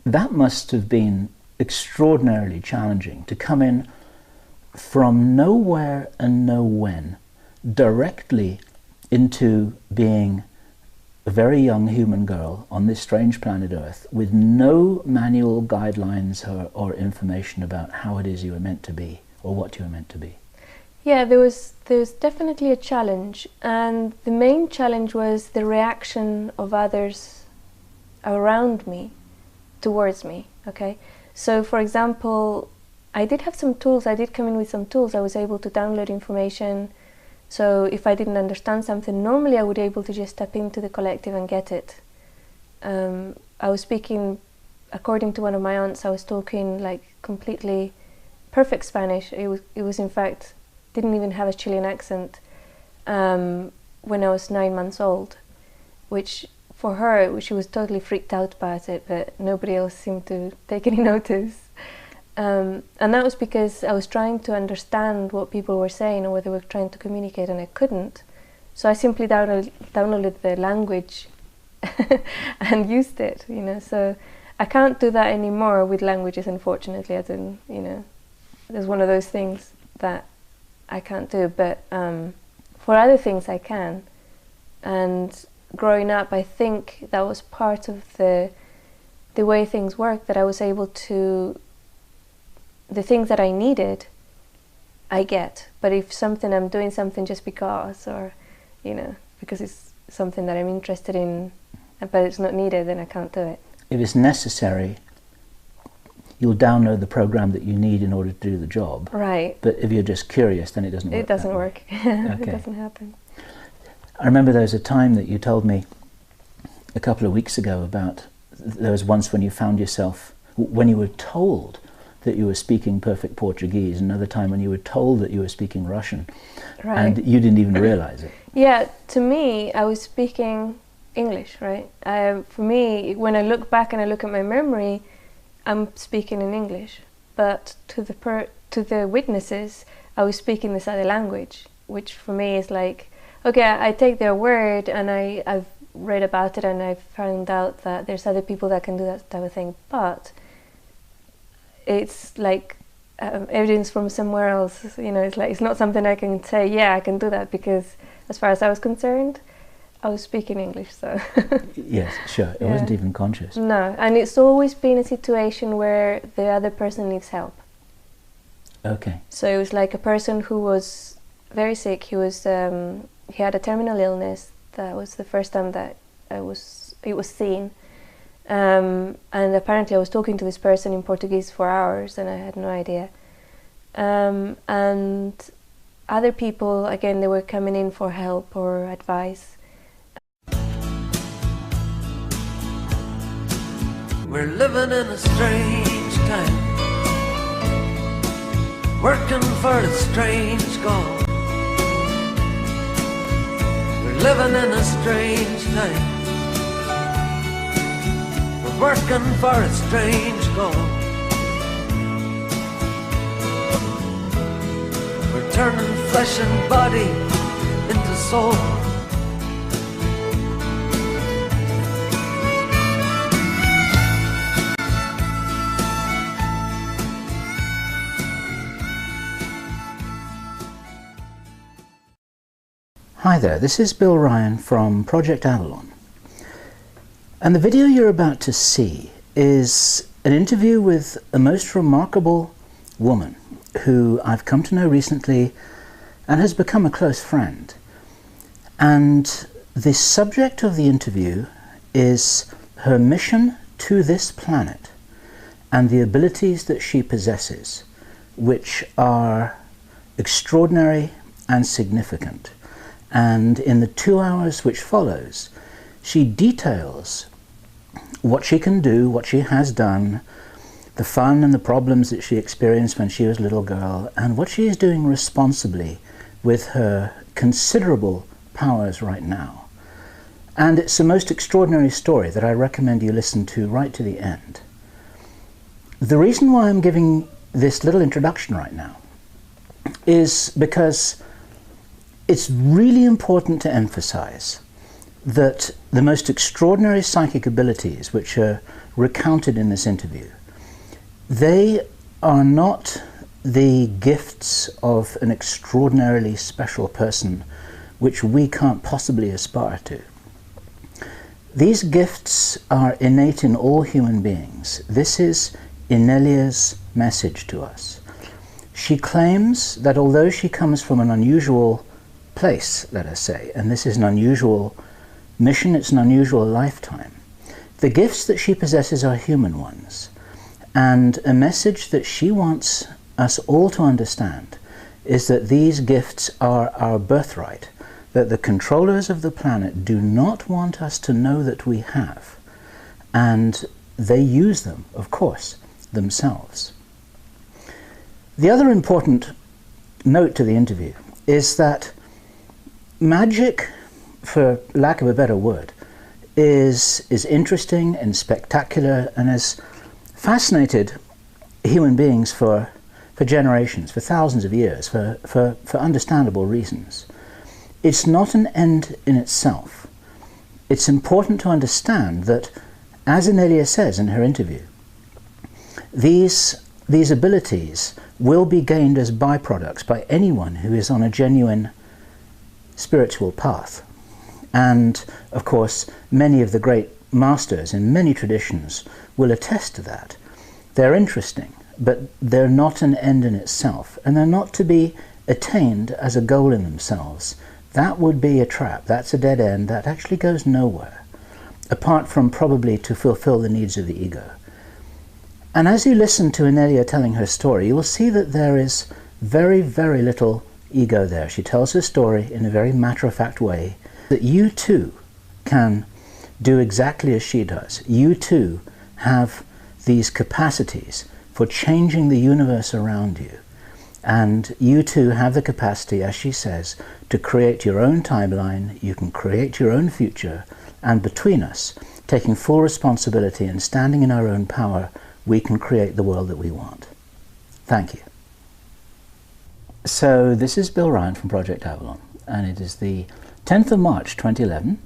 that must have been extraordinarily challenging, to come in from nowhere and no when directly into being a very young human girl on this strange planet Earth with no manual guidelines or information about how it is you were meant to be or what you were meant to be. Yeah, there was definitely a challenge, and the main challenge was the reaction of others around me towards me. Okay, so for example, I did have some tools. I did come in with some tools. I was able to download information. So if I didn't understand something, normally I would be able to just tap into the collective and get it. I was speaking, according to one of my aunts, I was talking like completely perfect Spanish. It was in fact, didn't even have a Chilean accent when I was 9 months old, which for her, she was totally freaked out about it, but nobody else seemed to take any notice. And that was because I was trying to understand what people were saying or what they were trying to communicate, and I couldn't. So I simply downloaded the language and used it, so I can't do that anymore with languages, unfortunately. There's one of those things that I can't do, but for other things I can. And growing up, I think that was part of the way things work, that I was able to, the things that I needed, I get. But if I'm doing something just because, or, because it's something that I'm interested in, but it's not needed, then I can't do it. If it's necessary, you'll download the program that you need in order to do the job. Right. But if you're just curious, then it doesn't work. It doesn't work. Okay. It doesn't happen. I remember there was a time that you told me a couple of weeks ago about, there was once when you found yourself, when you were told that you were speaking perfect Portuguese, another time when you were told that you were speaking Russian, right. And you didn't even realize it. Yeah, to me, I was speaking English, right? For me, when I look back and I look at my memory, I'm speaking in English, but to the witnesses, I was speaking this other language, which for me is like, okay, I take their word, and I've read about it, and I've found out that there's other people that can do that type of thing, but it's like evidence from somewhere else. It's like, it's not something I can say, yeah, I can do that, because as far as I was concerned, I was speaking English, so. Yes, sure. It wasn't even conscious. No, and it's always been a situation where the other person needs help. Okay. So it was like a person who was very sick. He had a terminal illness. That was the first time that it was seen. And apparently I was talking to this person in Portuguese for hours, and I had no idea. And other people, again, they were coming in for help or advice. We're living in a strange time, working for a strange goal. We're living in a strange time, we're working for a strange goal. We're turning flesh and body into soul. Hi there, this is Bill Ryan from Project Avalon. And the video you're about to see is an interview with a most remarkable woman who I've come to know recently and has become a close friend. And the subject of the interview is her mission to this planet and the abilities that she possesses, which are extraordinary and significant. And in the 2 hours which follows, she details what she can do, what she has done, the fun and the problems that she experienced when she was a little girl, and what she is doing responsibly with her considerable powers right now. And it's the most extraordinary story that I recommend you listen to right to the end. The reason why I'm giving this little introduction right now is because it's really important to emphasize that the most extraordinary psychic abilities which are recounted in this interview, they are not the gifts of an extraordinarily special person which we can't possibly aspire to. These gifts are innate in all human beings. This is Inelia's message to us. She claims that although she comes from an unusual place, let us say, and this is an unusual mission, it's an unusual lifetime, the gifts that she possesses are human ones. And a message that she wants us all to understand is that these gifts are our birthright, that the controllers of the planet do not want us to know that we have, and they use them, of course, themselves. The other important note to the interview is that magic, for lack of a better word, is interesting and spectacular and has fascinated human beings for generations, for thousands of years, for understandable reasons. It's not an end in itself. it's important to understand that, as Inelia says in her interview, these abilities will be gained as byproducts by anyone who is on a genuine spiritual path. And of course, many of the great masters in many traditions will attest to that. They're interesting, but they're not an end in itself, and they're not to be attained as a goal in themselves. That would be a trap. That's a dead end. That actually goes nowhere, apart from probably to fulfill the needs of the ego. And as you listen to Inelia telling her story, you will see that there is very, very little ego there. She tells her story in a very matter-of-fact way, that you too can do exactly as she does. You too have these capacities for changing the universe around you. And you too have the capacity, as she says, to create your own timeline. You can create your own future. And between us, taking full responsibility and standing in our own power, we can create the world that we want. Thank you. So this is Bill Ryan from Project Avalon, and it is the 10th of March 2011,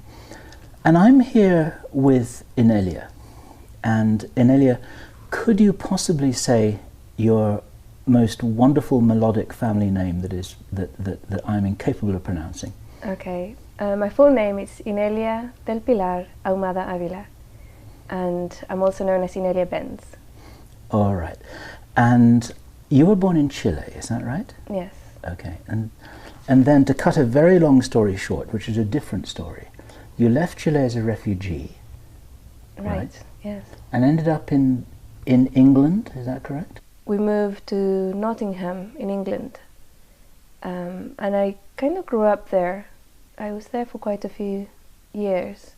and I'm here with Inelia. And Inelia, could you possibly say your most wonderful melodic family name that I'm incapable of pronouncing? Okay, my full name is Inelia del Pilar Ahumada Avila, and I'm also known as Inelia Benz. All right. And you were born in Chile, is that right? Yes. Okay. And then, to cut a very long story short, which is a different story, you left Chile as a refugee. Right. Yes. And ended up in England, is that correct? We moved to Nottingham in England, and I kind of grew up there. I was there for quite a few years,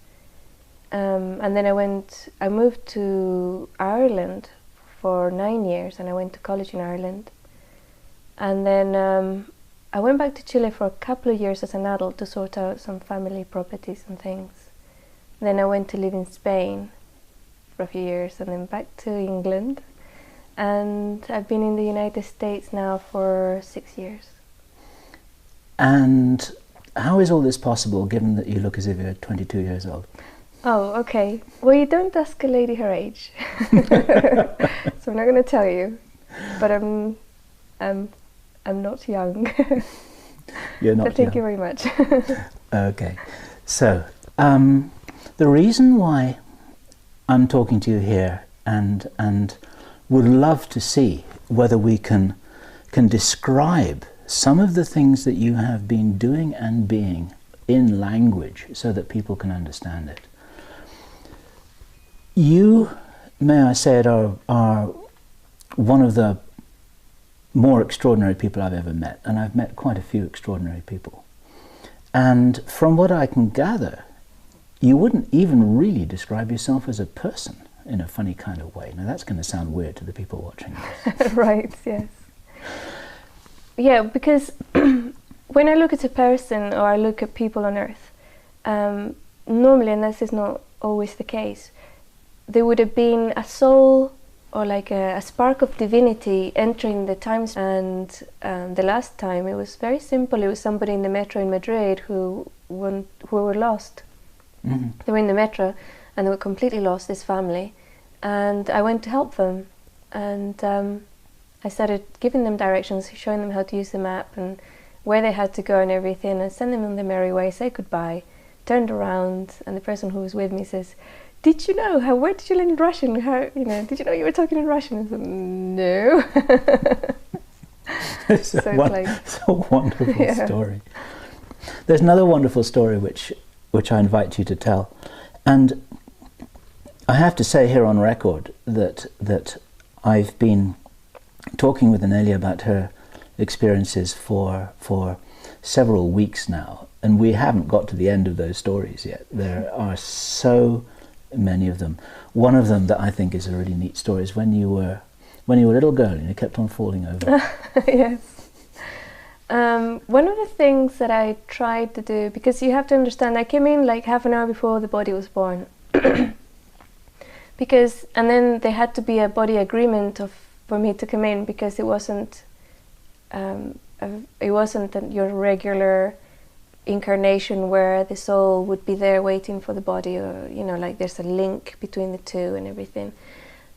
and then I moved to Ireland for 9 years, and I went to college in Ireland, and then I went back to Chile for a couple of years as an adult to sort out some family properties and things. Then I went to live in Spain for a few years, and then back to England. And I've been in the United States now for 6 years. And how is all this possible, given that you look as if you're 22 years old? Oh, okay. Well, you don't ask a lady her age, so I'm not going to tell you. But I'm not young. You're not so thank young. you very much. Okay. So the reason why I'm talking to you here, and would love to see whether we can describe some of the things that you have been doing and being in language so that people can understand it. You, may I say it, are one of the more extraordinary people I've ever met, and I've met quite a few extraordinary people. And from what I can gather, you wouldn't even really describe yourself as a person in a funny kind of way. Now that's going to sound weird to the people watching this. Right, yes. Yeah, because when I look at a person or I look at people on Earth, normally, and this is not always the case, there would have been a soul or like a spark of divinity entering the times. And the last time it was very simple. It was somebody in the metro in Madrid who were lost. Mm-hmm. They were in the metro and they were completely lost, this family. And I went to help them. And I started giving them directions, showing them how to use the map and where they had to go and everything, and send them on their merry way, say goodbye, turned around, and the person who was with me says, "Did you know where did you learn Russian? Did you know you were talking in Russian?" I said, "No." It's a wonderful story. There's another wonderful story which I invite you to tell. And I have to say here on record that I've been talking with Inelia about her experiences for several weeks now, and we haven't got to the end of those stories yet. There are so many of them. One of them that I think is a really neat story is when you were a little girl and you kept on falling over. Yes. One of the things that I tried to do, because you have to understand, I came in like half an hour before the body was born. And then there had to be a body agreement for me to come in, because it wasn't your regular incarnation where the soul would be there waiting for the body, or like there's a link between the two and everything.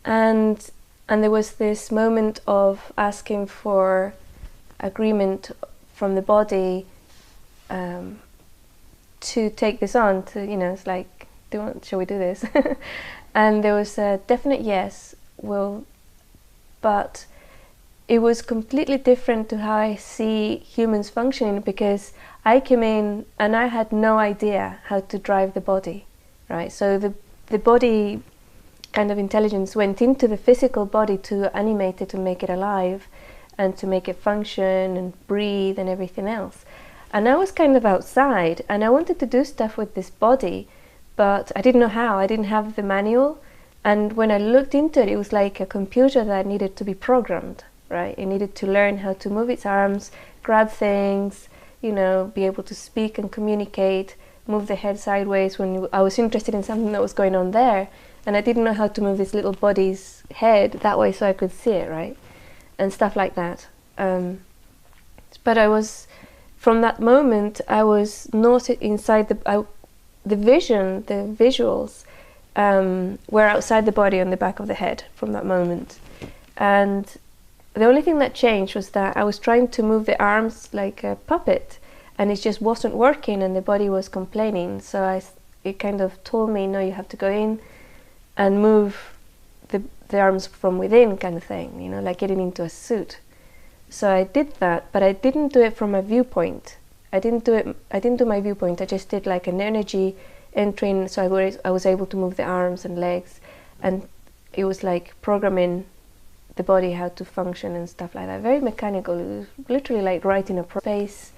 And there was this moment of asking for agreement from the body to take this on, to it's like, shall we do this? And there was a definite yes, but it was completely different to how I see humans functioning, because I came in and I had no idea how to drive the body, right? So the body kind of intelligence went into the physical body to animate it, to make it alive and to make it function and breathe and everything else. And I was kind of outside and I wanted to do stuff with this body, but I didn't know how. I didn't have the manual. And when I looked into it, it was like a computer that needed to be programmed, right? It needed to learn how to move its arms, grab things, be able to speak and communicate, move the head sideways when I was interested in something that was going on there. And I didn't know how to move this little body's head that way so I could see it, right? And stuff like that. But I was, from that moment, I was not inside the vision, the visuals were outside the body on the back of the head from that moment. And the only thing that changed was that I was trying to move the arms like a puppet, and it just wasn't working, and the body was complaining. So it kind of told me, no, you have to go in and move the arms from within, kind of thing, like getting into a suit. So I did that, but I didn't do it from a viewpoint. I didn't do my viewpoint. I just did like an energy entering, so I was able to move the arms and legs, and it was like programming the body how to function and stuff like that. Very mechanical. It was literally like writing a space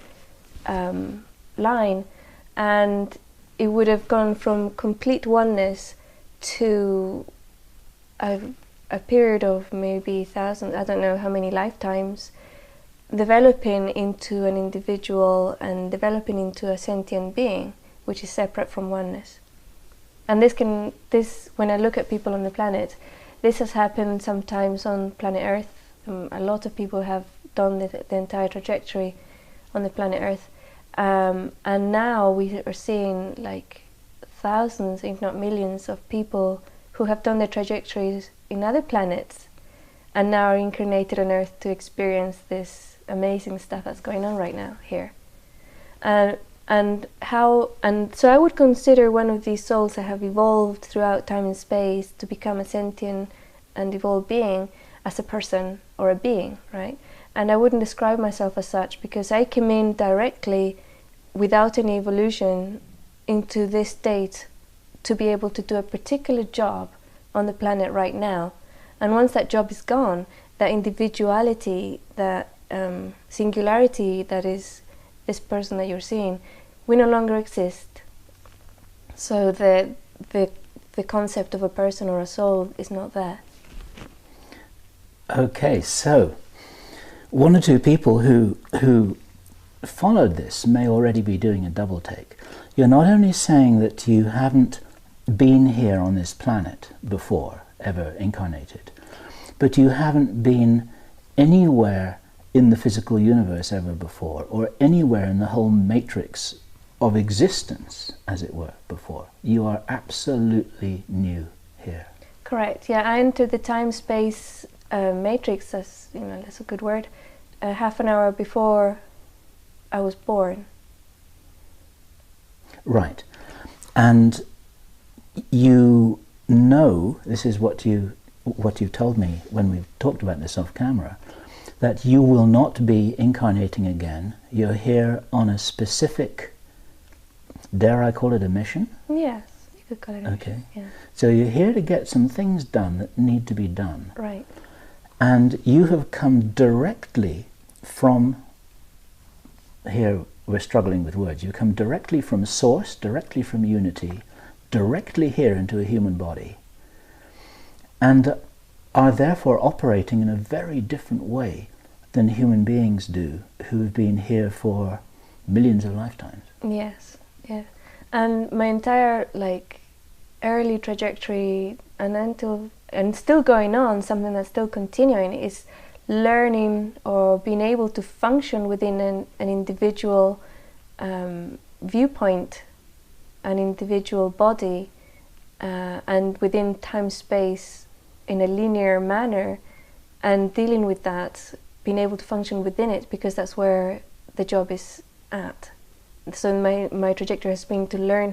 line, and it would have gone from complete oneness to a period of maybe thousands, I don't know how many lifetimes, developing into an individual and developing into a sentient being, which is separate from oneness. And this, when I look at people on the planet, this has happened sometimes on planet Earth. A lot of people have done the entire trajectory on the planet Earth. And now we are seeing like thousands, if not millions, of people who have done their trajectories in other planets and now are incarnated on Earth to experience this amazing stuff that's going on right now here. And so I would consider one of these souls that have evolved throughout time and space to become a sentient and evolved being as a person or a being, right? And I wouldn't describe myself as such, because I came in directly without any evolution into this state to be able to do a particular job on the planet right now. And once that job is gone, that individuality, that singularity that is this person that you're seeing, we no longer exist. So the concept of a person or a soul is not there. Okay, so one or two people who followed this may already be doing a double take. You're not only saying that you haven't been here on this planet before, ever incarnated, but you haven't been anywhere in the physical universe ever before, or anywhere in the whole matrix of existence, as it were, before. You are absolutely new here. Correct. Yeah, I entered the time-space matrix, as that's a good word, half an hour before I was born. Right, and you know, this is what you told me when we talked about this off camera, that you will not be incarnating again. You're here on a specific, dare I call it a mission? Yes, you could call it a okay. mission. Yeah. So you're here to get some things done that need to be done. Right. And you have come directly from, here we're struggling with words, you come directly from source, directly from unity, directly here into a human body, and are therefore operating in a very different way than human beings do, who've been here for millions of lifetimes. Yes, yeah. And my entire early trajectory and still going on, something that's still continuing, is learning or being able to function within an individual viewpoint, an individual body, and within time-space in a linear manner, and dealing with that, being able to function within it, because that's where the job is at. So my trajectory has been to learn